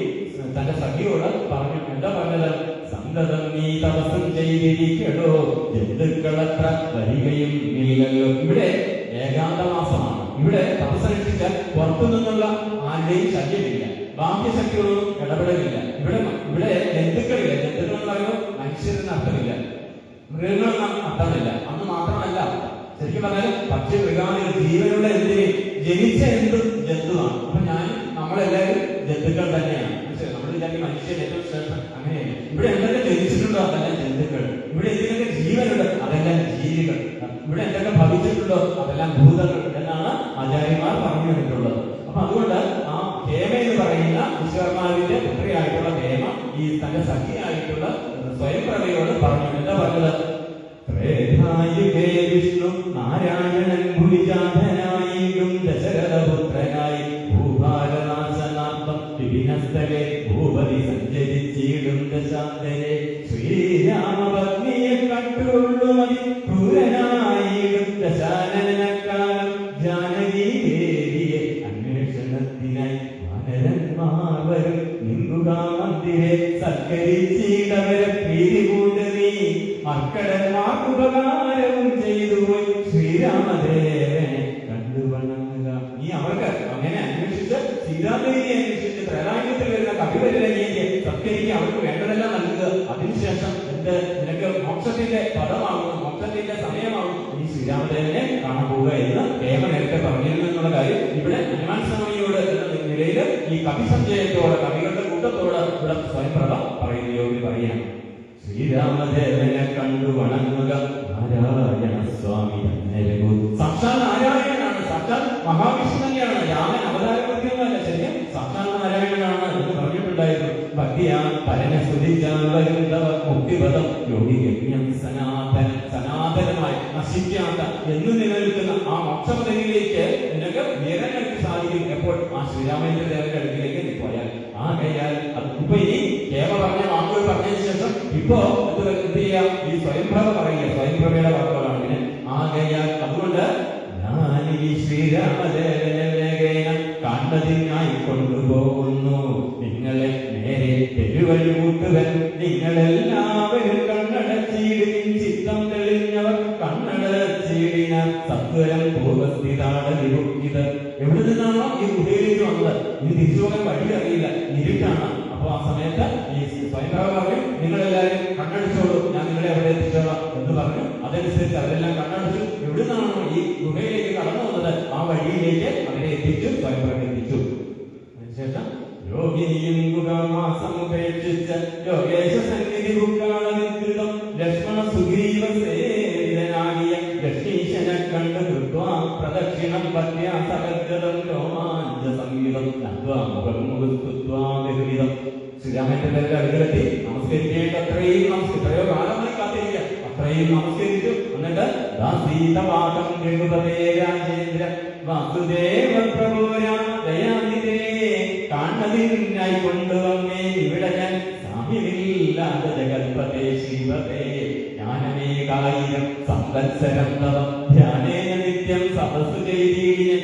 തന്റെ സഖിയോട് പറഞ്ഞു. എന്താ പറഞ്ഞത്? സന്തതം നീ തപസ്സം ചെയ്തിരിക്കടോ, ജന്തുക്കളത്ര വരികയും ഇല്ലല്ലോ. ഇവിടെ ഏകാന്തമാസമാണ്. ഇവിടെ തപസ്സനുഷ്ഠിച്ചാൽ പുറത്തു നിന്നുള്ള ആരുടെയും ശല്യമില്ല, ബാഹ്യശക്തികളൊന്നും ഇടപെടലില്ല. ഇവിടെ ജന്തുക്കളില്ല. ജന്തുക്കൾ എന്ന് പറയുമ്പോൾ മനുഷ്യരെന്ന് അർത്ഥമില്ല, മൃഗങ്ങളെന്ന് അർത്ഥമില്ല. അന്ന് മാത്രമല്ല, ശരിക്കും പറഞ്ഞാൽ പക്ഷി മൃഗാദികൾ ജീവനുള്ള എന്തിന് ജനിച്ച എന്തും ജന്തുവാണ്. അപ്പൊ നമ്മളെല്ലാവരും ജന്തുക്കൾ തന്നെയാണ്. നമ്മൾ വിചാരിക്കും മനുഷ്യൻ ഏറ്റവും ശ്രേഷ്ഠം, അങ്ങനെയല്ല. ഇവിടെ എന്തൊക്കെ ജനിച്ചിട്ടുണ്ടോ അതെല്ലാം ജന്തുക്കൾ. ഇവിടെ എന്തിനൊക്കെ ജീവനുണ്ട് അതെല്ലാം ജീവികൾ. ഇവിടെ എന്തൊക്കെ ഭവിച്ചിട്ടുണ്ടോ അതെല്ലാം ഭൂതങ്ങൾ എന്നാണ് ആചാര്യന്മാർ പറഞ്ഞു തന്നിട്ടുള്ളത്. അപ്പൊ അതുകൊണ്ട് ആ ഹേമ എന്ന് പറയുന്ന വിശ്വകർമാവിന്റെ പുത്രിയായിട്ടുള്ള ഹേമ ഈ തന്റെ സഖിയായിട്ടുള്ള സ്വയംപ്രഭയോട് പറഞ്ഞു. എന്താ പറഞ്ഞത്? വിഷ്ണു നാരായണൻ ഭുവിജാതനായും ദശരഥപുത്രനായി സൽക്കരിച്ചിടും ദശാന്തരെ ശ്രീരാമപത്നിയെ കണ്ടുകൊള്ളു മതി ക്രൂരനായിടും ദശാനനക്കാലം ജാനകി ദേവിയെ അന്വേഷണത്തിനായി വാനരന്മാർ വരും നിങ്കുകാമന്തിരെ സൽക്കരിച്ചിടവരെ പ്രീതി കൂട്ട് നീ മക്കളന്മാർക്ക് ഉപകാരവും ചെയ്തു പോയി ശ്രീരാമദേവനെ കണ്ടുവണങ്ങുക. നീ അവർക്ക് അങ്ങനെ അന്വേഷിച്ച് സീതാദേവിയെ അന്വേഷിച്ച് ത്രൈരാജ്യത്തിൽ വരുന്ന കവിവരനെയെ സത്കരിക്കുക, അവർക്ക് വേണ്ടതെല്ലാം നൽകുക. അതിനുശേഷം എന്ത് നിനക്ക് മോക്ഷത്തിന്റെ പദമാകുന്നു, മോക്ഷത്തിന്റെ സമയമാകും, ഈ ശ്രീരാമദേവനെ കാണാൻ പോവുക എന്ന് കേമ നേരത്തെ പറഞ്ഞിരുന്നു എന്നുള്ള കാര്യം ഇവിടെ ഹനുമാൻ സ്വാമിയോട് എന്ന നിലയിൽ ഈ കവിസഞ്ചയത്തോടെ കവികളുടെ കൂട്ടത്തോട് ഇവിടെ സ്വയംപ്രഭ പറയുന്ന യോഗി പറയാം. ശ്രീരാമദേവനെ കണ്ടു വണങ്ങുക നാരായണ സ്വാമി സാക്ഷാൽ നാരായണനാണ്, സാക്ഷാൽ മഹാവിഷ്ണു തന്നെയാണ്. രാമൻ അവതാരമൊന്നുമല്ല, ശരിക്കും സാക്ഷാൽ നാരായണനാണ് എന്ന് പറഞ്ഞിട്ടുണ്ടായിരുന്നു. ഭക്തിയാ പരനെ സ്തുതിച്ചാൽ വരുന്നവ മുക്തിപദം യോഗി യജ്ഞം സനാതനമായി നശിക്കാത്ത എന്ന് നിലനിൽക്കുന്ന ആ മോക്ഷപദവിയിലേക്ക് നിനക്ക് ഉയരാനായിട്ട് സാധിക്കും എപ്പോൾ ആ ശ്രീരാമേന്ദ്ര ദേവന്റെ അടുക്കിലേക്ക് നീ പോയാൽ. ആകയാൽ ഇപ്പൊ ഇനി കേവ പറഞ്ഞ വാക്കുകൾ പറഞ്ഞതിന് ശേഷം ഇപ്പോ എന്ത് ചെയ്യാം, ഈ സ്വയംപ്രഭ പറയുക, സ്വയംപ്രഭയുടെ വാക്കുകളാണ് ഇങ്ങനെ. ആകയാൽ അതുകൊണ്ട് ഞാൻ ഈ ശ്രീരാമദേവനെ വേഗേന കണ്ടതിനായി കൊണ്ടുപോകുന്നു നിങ്ങളെ നേരെ പെരുവഴി കൂട്ടുവൻ. നിങ്ങളെല്ലാവരും കണ്ണടച്ചീടിൻ ചിത്തം തെളിഞ്ഞവർ കണ്ണടച്ചീടിന സത്വരം പൂർവസ്ഥിതാടലിത്. എവിടെ നിന്നാണോ ഈ ഗുഹയിലേക്ക് വന്നത്, ഇത് തിരിച്ചുപോകാൻ വഴി അറിയില്ല, ഇരുട്ടാണ്. അപ്പൊ ആ സമയത്ത് ഈ സ്വയംപ്രഭ പറഞ്ഞു നിങ്ങളെല്ലാവരും കണ്ണടിച്ചോളൂ, ഞാൻ നിങ്ങളെ എവിടെ എത്തിച്ചോളാം എന്ന് പറഞ്ഞു. അതനുസരിച്ച് അവരെല്ലാം കണ്ണടിച്ചു. എവിടെ നിന്നാണോ ഈ ഗുഹയിലേക്ക് കടന്നു വന്നത് ആ വഴിയിലേക്ക് അവരെ എത്തിച്ചു, സ്വയംപ്രഭ എത്തിച്ചു. അതിനുശേഷം യോഗിനിയും ഗുഹമാസം ഉപേക്ഷിച്ച യോഗേശ സന്നിധി ഗുഹാളവികൃതം ലക്ഷ്മണ സുഗ്രീവ സേവിതനാകിയ ലക്ഷ്മീശനെ കണ്ട് കൃത്വാ പ്രദക്ഷിണം പത്യാ സകദ്ഗതം രോമാഞ്ച സംഗീതം ബഹുവിധം. ശ്രീരാമന്റെ പേരുടെ അടുക്കലെത്തി നമസ്കരിക്കേണ്ട അത്രയും എത്രയോ കാലമായി കാത്തിരിക്കുക, അത്രയും നമസ്കരിച്ചു. എന്നിട്ട് ദാസീതവാദം രഘുപതേ രാജേന്ദ്ര വാസുദേവ പ്രഭുരാമ ദയാനിധേ കാണതിനായി കൊണ്ടുവന്നേ ഇവിടെ ഞാൻ സാമ്യമില്ലാതെ ജഗൽപതേ ശിവതേ ജ്ഞാനമേകായിരം സംവത്സരം തവം ധ്യാനേന നിത്യം തപസ്സു ചെയ്തീടിനെ.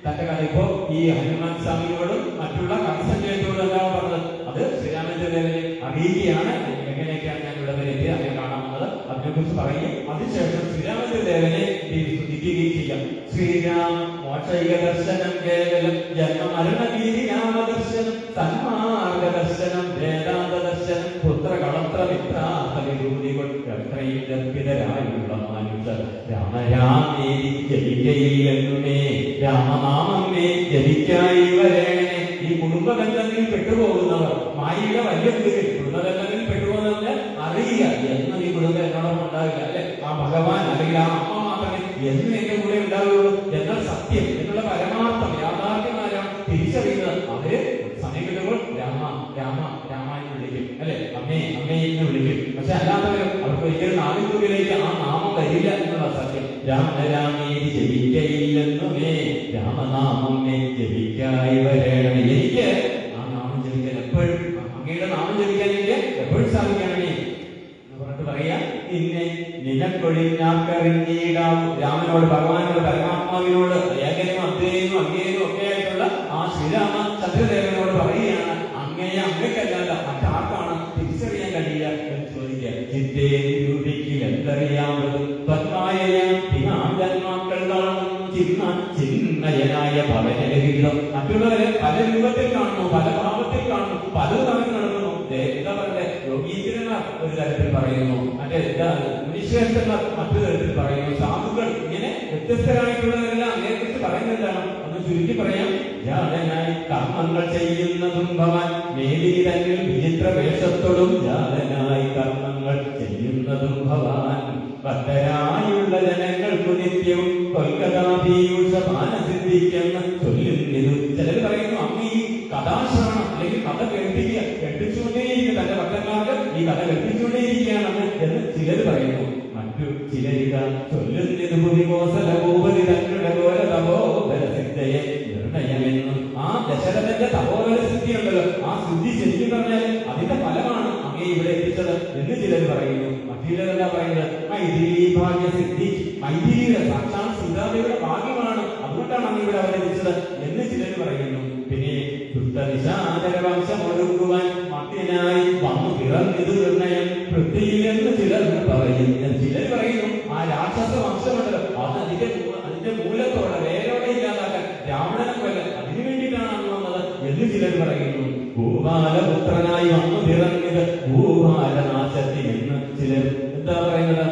തന്റെ കഥ ഇപ്പോ ഈ ഹനുമാൻ സ്വാമിയോടും മറ്റുള്ള കവിസഞ്ചയത്തോടും എന്താണ് പറഞ്ഞത്, അത് ശ്രീരാമചന്ദ്രദേവനെ അറിയിക്കുകയാണ്. എങ്ങനെയൊക്കെയാണ് ഞാൻ ഇവിടെ വരെ എത്തി അങ്ങനെ കാണാമെന്നത് അതിനെക്കുറിച്ച് പറയും. അതിനുശേഷം ശ്രീരാമചന്ദ്രദേവനെ സ്തുതിക്കുകയും ചെയ്യാം. ശ്രീരാമ മോക്ഷൈക ദർശനം കേവലം ജന്മമരണഗീതി രാമദർശനം സന്മാർഗ ദർശനം വേദാന്ത ദർശനം പുത്രകളത്ര മിത്രാഫലിഭൂതികൾ എത്രയും ഗർഭിതരായുള്ള മനുഷ്യർ രാമരാമേരി ജപിക്കയില്ലെന്നുമേ രാമനാമമേ ജപിക്കായി വരേണേ. ഈ കുടുംബബന്ധങ്ങളിൽ പെട്ടുപോകുന്നവർ മായയുടെ വലിയ കുടുംബത്തിൽ കുടുംബബന്ധങ്ങളിൽ പെട്ടുപോകുന്നവര് അറിയുക എന്ന് ഈ കുടുംബം എന്നോടൊപ്പം ഉണ്ടാവില്ല, അല്ലെ ആ ഭഗവാൻ അല്ലെങ്കിൽ ആ അമ്മ മാത്രമേ എന്നും എന്റെ കൂടെ ഉണ്ടാവുകയുള്ളൂ എന്നാൽ സത്യം എന്നുള്ള പരമാർത്ഥം യാഥാർത്ഥ്യമാരാണ് തിരിച്ചറിയുന്നത്. അവര് സമയം കിട്ടുമ്പോൾ രാമ രാമ രാമ എന്ന് വിളിക്കും, അല്ലെ അമ്മേ അമ്മേ എന്ന് വിളിക്കും. പക്ഷെ അല്ലാത്തവരും അവർക്ക് ഒരിക്കലും നാവിൻകുള്ളിലേക്ക് ആ നാമം വരില്ല എന്നുള്ള സത്യം. രാമരാമേരി ജപിക്കയില്ലെന്നുമേ രാമനാമമേ ജപിക്കായി വരേണമേ. എനിക്ക് ആ നാമം ജപിക്കാൻ എപ്പോഴും അങ്ങയുടെ നാമം ജപിക്കാൻ എനിക്ക് എപ്പോഴും സാധിക്കണമേ എന്ന് പറഞ്ഞിട്ട് പറയാ. പിന്നെ നിനക്കൊഴിഞ്ഞാക്കറിഞ്ഞിടാം രാമനോട് ഭഗവാനോട് പരമാത്മാവിനോട് ഏകനും അദ്വൈനും അങ്ങേനും ഒക്കെ ആയിട്ടുള്ള ആ ശ്രീരാമചന്ദ്രദേവനോട് പറയുകയാണ് അങ്ങയെ അങ്ങക്കല്ലാതെ മറ്റാർക്കാണ് തിരിച്ചറിയാൻ കഴിയുക എന്ന് ചോദിക്കുക. ചിത്തേ രൂപിക്ക് എന്തറിയാമതും ജന്മാക്കൾ കാണുന്നു ചിന്മയനായ ഭവനരഹിതം. മറ്റുള്ളവരെ പല രൂപത്തിൽ കാണുന്നു, പല ഭാവത്തിൽ കാണുന്നു, പലതും തമ്മിൽ നടക്കുന്നു. എന്താ പറയുക, യോഗീന്ദ്രന്മാർ ഒരു തരത്തിൽ പറയുന്നു, മറ്റേ മുനിശ്രേഷ്ഠന്മാർ മറ്റൊരു തരത്തിൽ പറയുന്നു, സാധുക്കൾ ഇങ്ങനെ വ്യത്യസ്തരായിട്ടുള്ളവരെല്ലാം അതിനെക്കുറിച്ച് പറയുന്നതാണ്. ഒന്ന് ചുരുക്കി പറയാം. ജാതനായി കർമ്മങ്ങൾ ചെയ്യുന്നതും ഭവാൻ മേലി തന്നിൽ വിചിത്ര വേഷത്തോടും ജാതനായി കർമ്മങ്ങൾ ചെയ്യുന്നതും ഭവാൻ ഭക്തരായുള്ള ജനങ്ങൾക്കു നിത്യവും കൊൽക്കഥാപീയൂഷ മാനസിദ്ധിക്കുന്ന ചൊല്ലുന്നിതു. ചിലർ പറയുന്നു അങ്ങ് ഈ കഥാശ്രവണം അല്ലെങ്കിൽ കഥ കേൾപ്പിക്കുക കേൾപ്പിച്ചുകൊണ്ടേയിരിക്കും, തന്റെ ഭക്തന്മാർക്ക് ഈ കഥ കേൾപ്പിച്ചുകൊണ്ടേയിരിക്കുകയാണെന്ന് എന്ന് ചിലർ പറയുന്നു. മറ്റു ചിലരിക ചൊല്ലുന്നിതു ഭൂപതി തങ്ങളുടെ പോലെ തപോബല സിദ്ധയെ നിർണയമെന്നും. ആ ദശരഥന്റെ തപോബല സിദ്ധി ഉണ്ടല്ലോ, ആ സിദ്ധി ശരിക്കും പറഞ്ഞാൽ അതിന്റെ ഫലമാണ് എന്ന് ചിലർ പറയുന്നു. മറ്റു ചിലരെന്താ പറയുന്നത്? മൈഥിലി ഭാഗ്യ സിദ്ധി, മൈഥിലിയുടെ സാക്ഷാൽ സീതാദേവിയുടെ ഭാഗ്യമാണ്, അതുകൊണ്ടാണ് അന്ന് ഇവിടെ അവതരിച്ചത് എന്ന് ചിലർ പറയുന്നു. പിന്നെ വംശമൊടുക്കുവാൻ മത്തിനായി വന്നു പിറന്നിത് നിർണയം പൃഥ്വിയിലെന്ന് ചിലർ പറയുന്നു. ചിലർ പറയുന്നു ആ രാക്ഷസ വംശമുണ്ടല്ലോ അത് അതിന്റെ മൂലത്തോടെ വേരോടെ ഇല്ലാതാക്കാൻ രാവണനെ പോലെ അതിനു വേണ്ടിയിട്ടാണ് അന്ന് വന്നത് എന്ന് ചിലർ പറയുന്നു. ഭൂപാലപുത്രനായി വന്നു പിറന്നത് ഭൂപാലനാശത്തിൽ എന്ന് ചിലർ എന്താ പറയുന്നത്?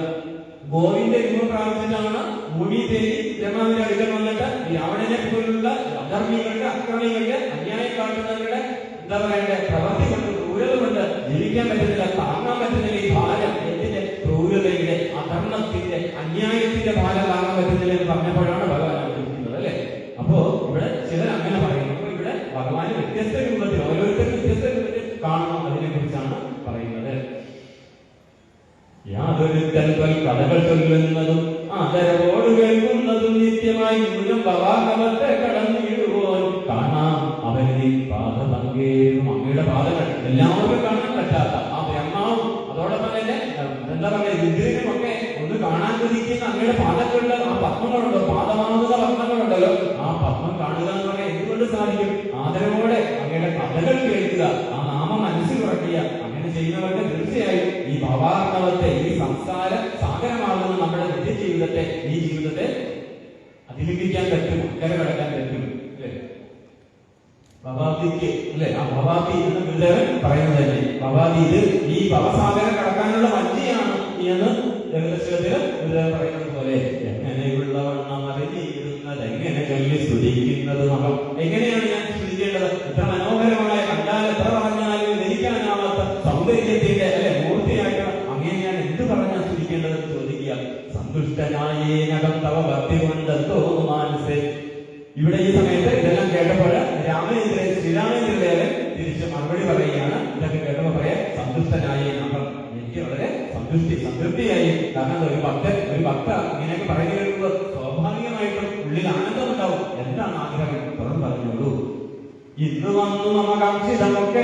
ഗോവിന്റെ രൂപം പ്രാപിച്ചിട്ടാണ് ഭൂമി തേടി ബ്രഹ്മാവിന്റെ അടുക്കൽ വന്നിട്ട് രാവണനെ പോലുള്ള അധർമ്മികളുടെ അക്രമികളുടെ അന്യായം കാട്ടുന്നവരുടെ എന്താ പറയണ്ടേ പ്രവൃത്തി കൊണ്ട് ക്രൂരത കൊണ്ട് ജീവിക്കാൻ പറ്റുന്നില്ല, താങ്ങാൻ പറ്റുന്നില്ല. ഈ ഭാരം എന്തിന്റെ? ക്രൂരതയുടെ, അധർമ്മത്തിന്റെ, അന്യായത്തിന്റെ ഭാരം താങ്ങാൻ പറ്റുന്നില്ല എന്ന് പറഞ്ഞപ്പോഴാണ് ഭഗവാൻ അവതരിക്കുന്നത് അല്ലെ. അപ്പോ ഇവിടെ ചിലർ അങ്ങനെ പറയുന്നു. അപ്പൊ ഇവിടെ ഭഗവാന് വ്യത്യസ്ത രൂപത്തിൽ, ഓരോരുത്തരും വ്യത്യസ്ത രൂപത്തിൽ കാണണം. അതിനെ കുറിച്ചാണ് പറയുന്നത്. യാതൊരുത്തൻ കഥകൾ ചൊല്ലുന്നതും ആദരവോട് കേൾക്കുന്നതും നിത്യമായി മുഴുവൻ പവാകവത്തെ കടന്നിടുവോൻ കാണാം അവന് പാദപങ്കേറും. അങ്ങയുടെ പാദങ്ങൾ എല്ലാവർക്കും കാണാൻ പറ്റാത്ത ആ ബ്രഹ്മാവും അതോടൊപ്പം തന്നെ എന്താ പറയുക രുദ്രനും ഒക്കെ ഒന്ന് കാണാൻ കൊതിക്കുന്ന അങ്ങയുടെ പാദങ്ങളുടെ ആ പത്മങ്ങളുണ്ടോ, പാദമാകുന്ന പത്മങ്ങളുണ്ടല്ലോ, ആ പത്മം കാണുക എന്ന് പറയാൻ എന്തുകൊണ്ട് സാധിക്കും? ആദരവോടെ അങ്ങയുടെ കഥകൾ കേൾക്കുക, ആ നാമം മനസ്സിൽ ഉറക്കുക. അങ്ങനെ ചെയ്യുന്നവർക്ക് തീർച്ചയായും ഈ ഭവാർണവത്തെ, ഈ സംസാര സാഗരമാകുന്ന നമ്മുടെ നിത്യജീവിതത്തെ, ഈ ജീവിതത്തെ അതിലംഘിക്കാൻ പറ്റും, അക്കരെ കടക്കാൻ പറ്റും അല്ലെ. ഭവാദിക്ക് അല്ലെ, ആ ഭവാദി എന്ന ഗുരുദേവൻ പറയുന്നത് തന്നെ ഭവാദി ഇത് ഈ ഭവസാഗരം കടക്കാനുള്ള വഞ്ചിയാണ് എന്ന് ജഗദശകത്തില് ഗുരുദേവൻ പറയുന്നത് പോലെ എങ്ങനെയുള്ള വണ്ണം അറിഞ്ഞിരുന്നത് എങ്ങനെ ചൊല്ലി സ്തുതിക്കുന്നത് മകം. എങ്ങനെയാണ് ഞാൻ സ്തുതിക്കേണ്ടത്? ഇത്ര മനോഹരമായ, കണ്ടാൽ എത്ര പറഞ്ഞാലും ധരിക്കാനാവാത്ത സൗന്ദര്യത്തിന്റെ അല്ലെ മൂർത്തിയായിട്ട് അങ്ങനെ ഞാൻ എന്ത് പറഞ്ഞാൽ സ്തുതിക്കേണ്ടതെന്ന് ചോദിക്കുക. സന്തുഷ്ടനായേനകം തവ ഭക്തി കൊണ്ടെന്തോ മാനസേ. ഇവിടെ ഈ സമയത്ത് ഇതെല്ലാം കേട്ടപ്പോൾ രാമചന്ദ്രൻ, ശ്രീരാമചന്ദ്രദേവൻ തിരിച്ച് മറുപടി പറയുകയാണ്. ഇതൊക്കെ കേട്ടപ്പോൾ പറയാ സന്തുഷ്ടനായി അപ്പം എനിക്ക് വളരെ സംതൃപ്തിയായി. കാരണം ഒരു ഭക്ത ഇങ്ങനെയൊക്കെ പറഞ്ഞു കേൾക്കുമ്പോൾ സ്വാഭാവികമായിട്ടും ഉള്ളിൽ ആനന്ദമുണ്ടാവും. എന്താണ് ആഗ്രഹം? തുറന്നു പറഞ്ഞോളൂ. ഇന്ന് വന്നു മമകാംക്ഷിതമൊക്കെ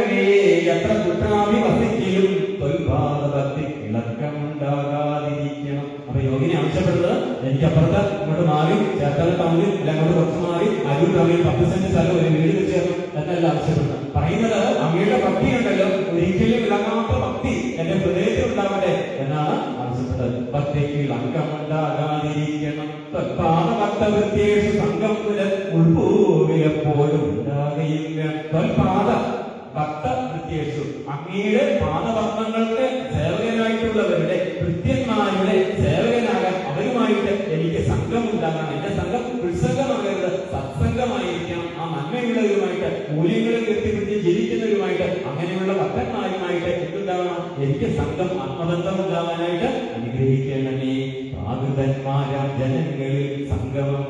എത്ര കുറ്റാമി വസിക്കലും തൊൽപാദഭക്തി ഇളക്കമുണ്ടാകാതിരിക്കണം. അപ്പൊ യോഗിനെ ആവശ്യപ്പെടുന്നത് എനിക്ക് അപ്പുറത്ത് ഇങ്ങോട്ട് മാറി ചേർത്തല ടൗണിൽ അല്ല അങ്ങോട്ട് കുറച്ച് മാറി അരൂർ ടൗണിൽ 10 സെന്റ് സ്ഥലം ഒരു വീട് വെച്ചേർന്നു എന്നല്ല ആവശ്യപ്പെടുന്നത്. പറയുന്നത് അങ്ങയുടെ ഭക്തി ഉണ്ടല്ലോ, ഒരിക്കലും ഇളങ്ങാത്ത ഭക്തി എന്റെ ഹൃദയത്തിൽ ഉണ്ടാവട്ടെ എന്നാണ് ആവശ്യപ്പെട്ടത്. ഭക്തിക്ക് ഇളക്കമുണ്ടാകാതിരിക്കണം. പാദഭക്തവൃത്തിയേഷു സംഘം മുതൽ ഉൾപൂവിലെപ്പോഴും ഉണ്ടാകുകയും പാദ ഭക്തവൃത്തിയേഷു അങ്ങയുടെ പാദപത്മങ്ങൾക്ക് സേവകനായിട്ടുള്ളവരുടെ കൃത്യന്മാരുടെ സേവകനാകാൻ അവരുമായിട്ട് എനിക്ക് സംഘം ഉണ്ടാകണം. എന്റെ സംഘം ഉത്സംഗമാകരുത്, സത്സംഗമായിരിക്കണം. ആ നന്മയുള്ളവരുമായിട്ട്, മൂല്യങ്ങളെ കീർത്തിപ്പിടിച്ച് ജീവിക്കുന്നവരുമായിട്ട്, അങ്ങനെയുള്ള ഭക്തന്മാരുമായിട്ട് എന്തുണ്ടാകണം? എനിക്ക് സംഘം, ആത്മബന്ധം ഉണ്ടാവാനായിട്ട് അനുഗ്രഹിക്കണമേ. പ്രാകൃതന്മാരാം ജനങ്ങളിൽ സംഗമം,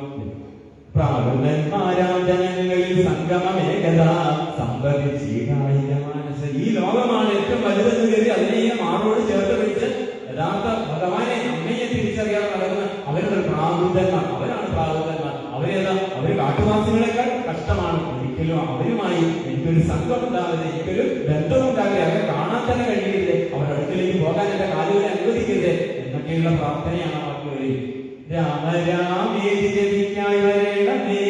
പ്രാകൃതന്മാരാം ജനങ്ങളിൽ സംഗമമേകതാ സംഭവിച്ചീകായിക മാനസ. ഈ ലോകമാണ് ഏറ്റവും വലുതെന്ന് കരുതി അതിനെ മാറോട് ചേർത്ത് പിടിച്ച് യഥാർത്ഥ ഭഗവാനെ, അമ്മയെ തിരിച്ചറിയാതെ നടക്കുന്ന അവരുടെ പ്രാകൃതന്മാർ. അവരാണ് പ്രാകൃതന്മാർ. അവരേതാ? അവര് കാട്ടുവാസികളെക്കാൾ കഷ്ടമാണ്. ഒരിക്കലും അവരുമായി എനിക്കൊരു സംഘം ഉണ്ടാകരുത്, എനിക്കൊരു ബന്ധമുണ്ടാകരുത്, അവരെ കാണാൻ തന്നെ കഴിയരുത്, അവരുടെ അടുക്കിലേക്ക് പോകാൻ എന്റെ കാലുകളെ അനുവദിക്കരുത് എന്നൊക്കെയുള്ള പ്രാർത്ഥനയാണ് അവർക്ക് വരിക. രാമ രാമേതി ജപിക്കായി വരേണമേ,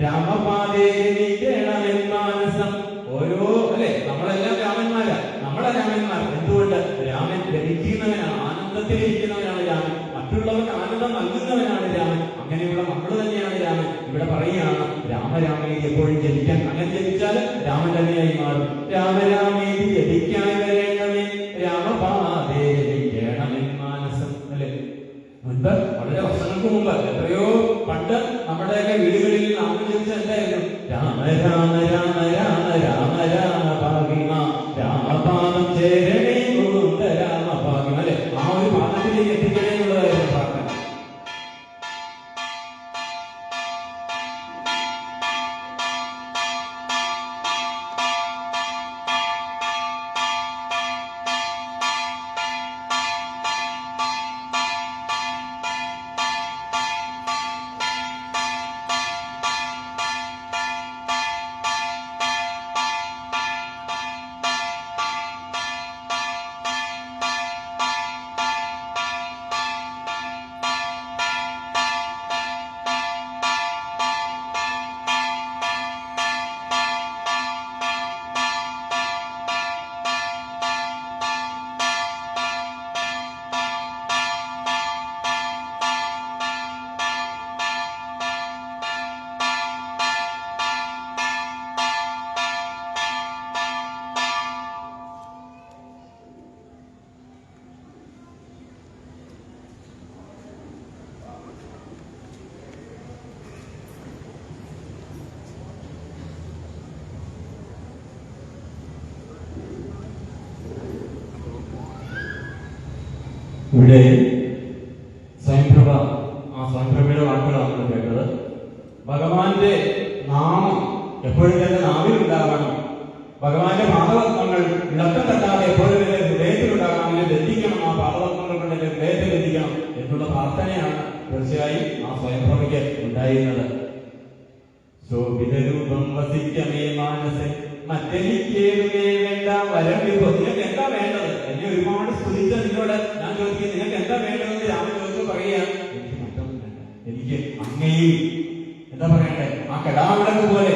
രാമപാദേ ജപിക്കണമെൻ മാനസം. ഓരോ അല്ലെ നമ്മളെല്ലാം രാമന്മാരാ, നമ്മളെ രാമന്മാർ. എന്തുകൊണ്ട്? രാമൻ ജപിക്കുന്നവനാണ്, ആനന്ദത്തിലിരിക്കുന്നവനാണ് രാമൻ, മറ്റുള്ളവർക്ക് ആനന്ദം നൽകുന്നവനാണ് രാമൻ. അങ്ങനെയുള്ള നമ്മൾ തന്നെയാണ് രാമൻ. ഇവിടെ പറയുകയാണ് രാമരാമേതി എപ്പോഴും ജപിക്കാൻ. അങ്ങനെ ജപിച്ചാൽ രാമൻ തന്നെയായി മാറും. രാമരാമേതി ജപിക്കായി വരേണമേ, രാമപാദേ ജപിക്കണമെൻ മാനസം അല്ലെ. ഇവിടെ സ്വയംപ്രഭ, ആ സ്വയംപ്രഭയുടെ വാക്കുകളാണ് നമ്മൾ കേട്ടത്. ഭഗവാന്റെ നാമം എപ്പോഴും തന്നെ നാവിലുണ്ടാകണം, ഭഗവാന്റെ പാദപത്മങ്ങൾ ഇളക്കം തട്ടാതെ എപ്പോഴും തന്നെ ഹൃദയത്തിലുണ്ടാകണം, അതിനെ ബന്ധിക്കണം, ആ പാദപത്മങ്ങൾ കൊണ്ട് എന്റെ ഹൃദയത്തെ ബന്ധിക്കണം എന്നുള്ള പ്രാർത്ഥനയാണ് തീർച്ചയായും ആ സ്വയംപ്രഭയ്ക്ക് ഉണ്ടായിരുന്നത്. ശോഭിതരൂപം വസിക്കമേ മാനസേ മറ്റെനിക്കേതുമേ വേണ്ട വരം വിഭോ. നിങ്ങൾക്ക് എന്താ വേണ്ടത്? എന്നെ ഒരുപാട് സ്തുതിച്ച നിന്നോട് ഞാൻ ചോദിക്കും, നിങ്ങൾക്ക് എന്താ വേണ്ടതെന്ന് രാമൻ ചോദിച്ചു പറയുക, എനിക്ക് മറ്റൊന്നും വേണ്ട, എനിക്ക് അങ്ങയിൽ എന്താ പറയണ്ടേ, ആ കെടാവിളക്ക് പോലെ,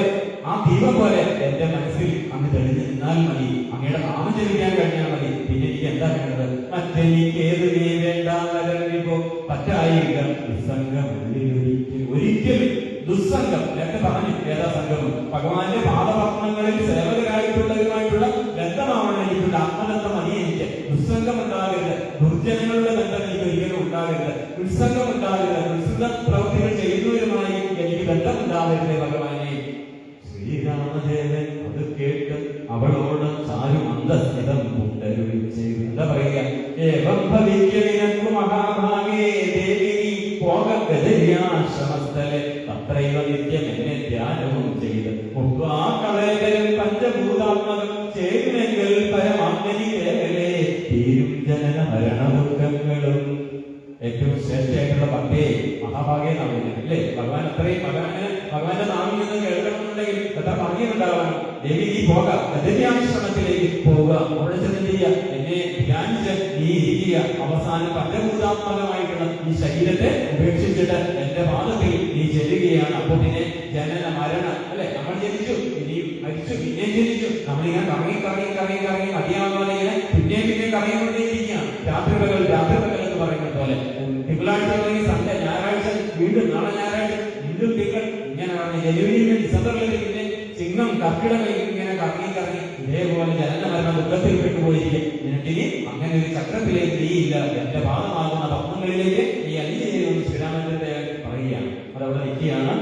ആ ദീപം പോലെ എന്റെ മനസ്സിൽ അങ്ങ് തെളിഞ്ഞു നിന്നാൽ മതി, അങ്ങയുടെ നാമം ജപിക്കാൻ കഴിഞ്ഞാൽ മതി, പിന്നെ എനിക്ക് എന്താ വേണ്ടത്? മറ്റെനിക്കേതുമേ വേണ്ട വരം വിഭോ പറ്റായില്ല നിസ്സംഗം ഒരിക്കലും ദുസ്സംഗം. നേരത്തെ പറഞ്ഞു വേദാസംഗമം, ഭഗവാന്റെ പാദപത്മങ്ങളിൽ സേവകരായിട്ടുള്ളവരുമായിട്ടുള്ള ബന്ധമാണ് എനിക്കുള്ള ആത്മബന്ധം. മതി എനിക്ക്. ദുസ്സംഗം ഉണ്ടാകരുത്, ദുർജനങ്ങളുടെ ബന്ധം എനിക്ക് ഒരിക്കലും ഉണ്ടാകരുത്, ഉത്സംഗം ഉണ്ടാകരുത്, ഉത്സംഗ പ്രവൃത്തികൾ ചെയ്യുന്നവരുമായി എനിക്ക് ബന്ധം ഉണ്ടാകരുത് ഭഗവാനെ. ശ്രീരാമദേവൻ അത് കേട്ട് അവളോട് ചാരു മന്ദസ്മിതം പുണ്ടരുളി ചെയ്തു. എന്താ പറയുക? ഏവം ഭവിക്കു മഹാഭാഗേ ദേവി പോകശ്രമസ്ഥലെ തത്രൈവ നിത്യം എന്നെ ധ്യാനവും ചെയ്ത് മുക്വാകളേകരം പഞ്ചഭൂതാത്മകം ചേരുമെങ്കിൽ പരമാത്മനി കേവലേ തീരും ജനന മരണ ദുഃഖങ്ങളും. ഏറ്റവും ശ്രേഷ്ഠയായിട്ടുള്ള ഭക്തിയെ മഹാഭാഗ്യം നാമില്ല അല്ലേ? ഭഗവാൻ അത്രയും ഭഗവാന്റെ നാമിൽ നിന്ന് കേൾക്കണമെന്നുണ്ടെങ്കിൽ എത്ര ഭാഗ്യമുണ്ടാവണം. ദേവി നീ പോക ഗദര്യാശ്രമത്തിലേക്ക് പോവുക, അവിടെ ചെന്ന് ചെയ്യുക, എന്നെ ധ്യാനിച്ച് നീ ഇരിക്കുക, അവസാനം പഞ്ചഭൂതാത്മകമായിട്ടുള്ള ഈ ശരീരത്തെ ഉപേക്ഷിച്ചിട്ട് എന്റെ പാദത്തിൽ നീ ചെല്ലുകയാണ്. അപ്പൊ പിന്നെ ജനന മരണ അല്ലെ, നമ്മൾ ജനിച്ചു, ഇനി മരിച്ചു, പിന്നെ ജനിച്ചു, നമ്മളിങ്ങനെ കറങ്ങി കറങ്ങി കറങ്ങി കറങ്ങി മതിയാവാതെ ഇങ്ങനെ പിന്നെ കറങ്ങിക്കൊണ്ടേയിരിക്കുകയാണ്. രാത്രിപകൽ എന്ന് പറയുന്നത് പോലെ തിങ്കളാഴ്ച തുടങ്ങി സൺഡേ, ഞായറാഴ്ച വീണ്ടും, നാളെ ഞായറാഴ്ച വീണ്ടും തിങ്കൾ, ഇങ്ങനെ ജനുവരിയിൽ ഡിസംബറിൽ പിന്നെ ചിങ്ങം കർക്കിടക ഇങ്ങനെ കറങ്ങി കറങ്ങി ഇതേപോലെ ജനന മരണ ദുഃഖത്തിൽ പെട്ടുപോയിരിക്കും. നിനക്കിനി അങ്ങനെ ഒരു ചക്രത്തിലേക്ക് നീയില്ല, എന്റെ പാദമാകുന്ന പത്മങ്ങളിലേക്ക് നീ അലിഞ്ഞു ശ്രീരാമചന്ദ്രൻ പറയുകയാണ്. അതവിടെ നിൽക്കുകയാണ്.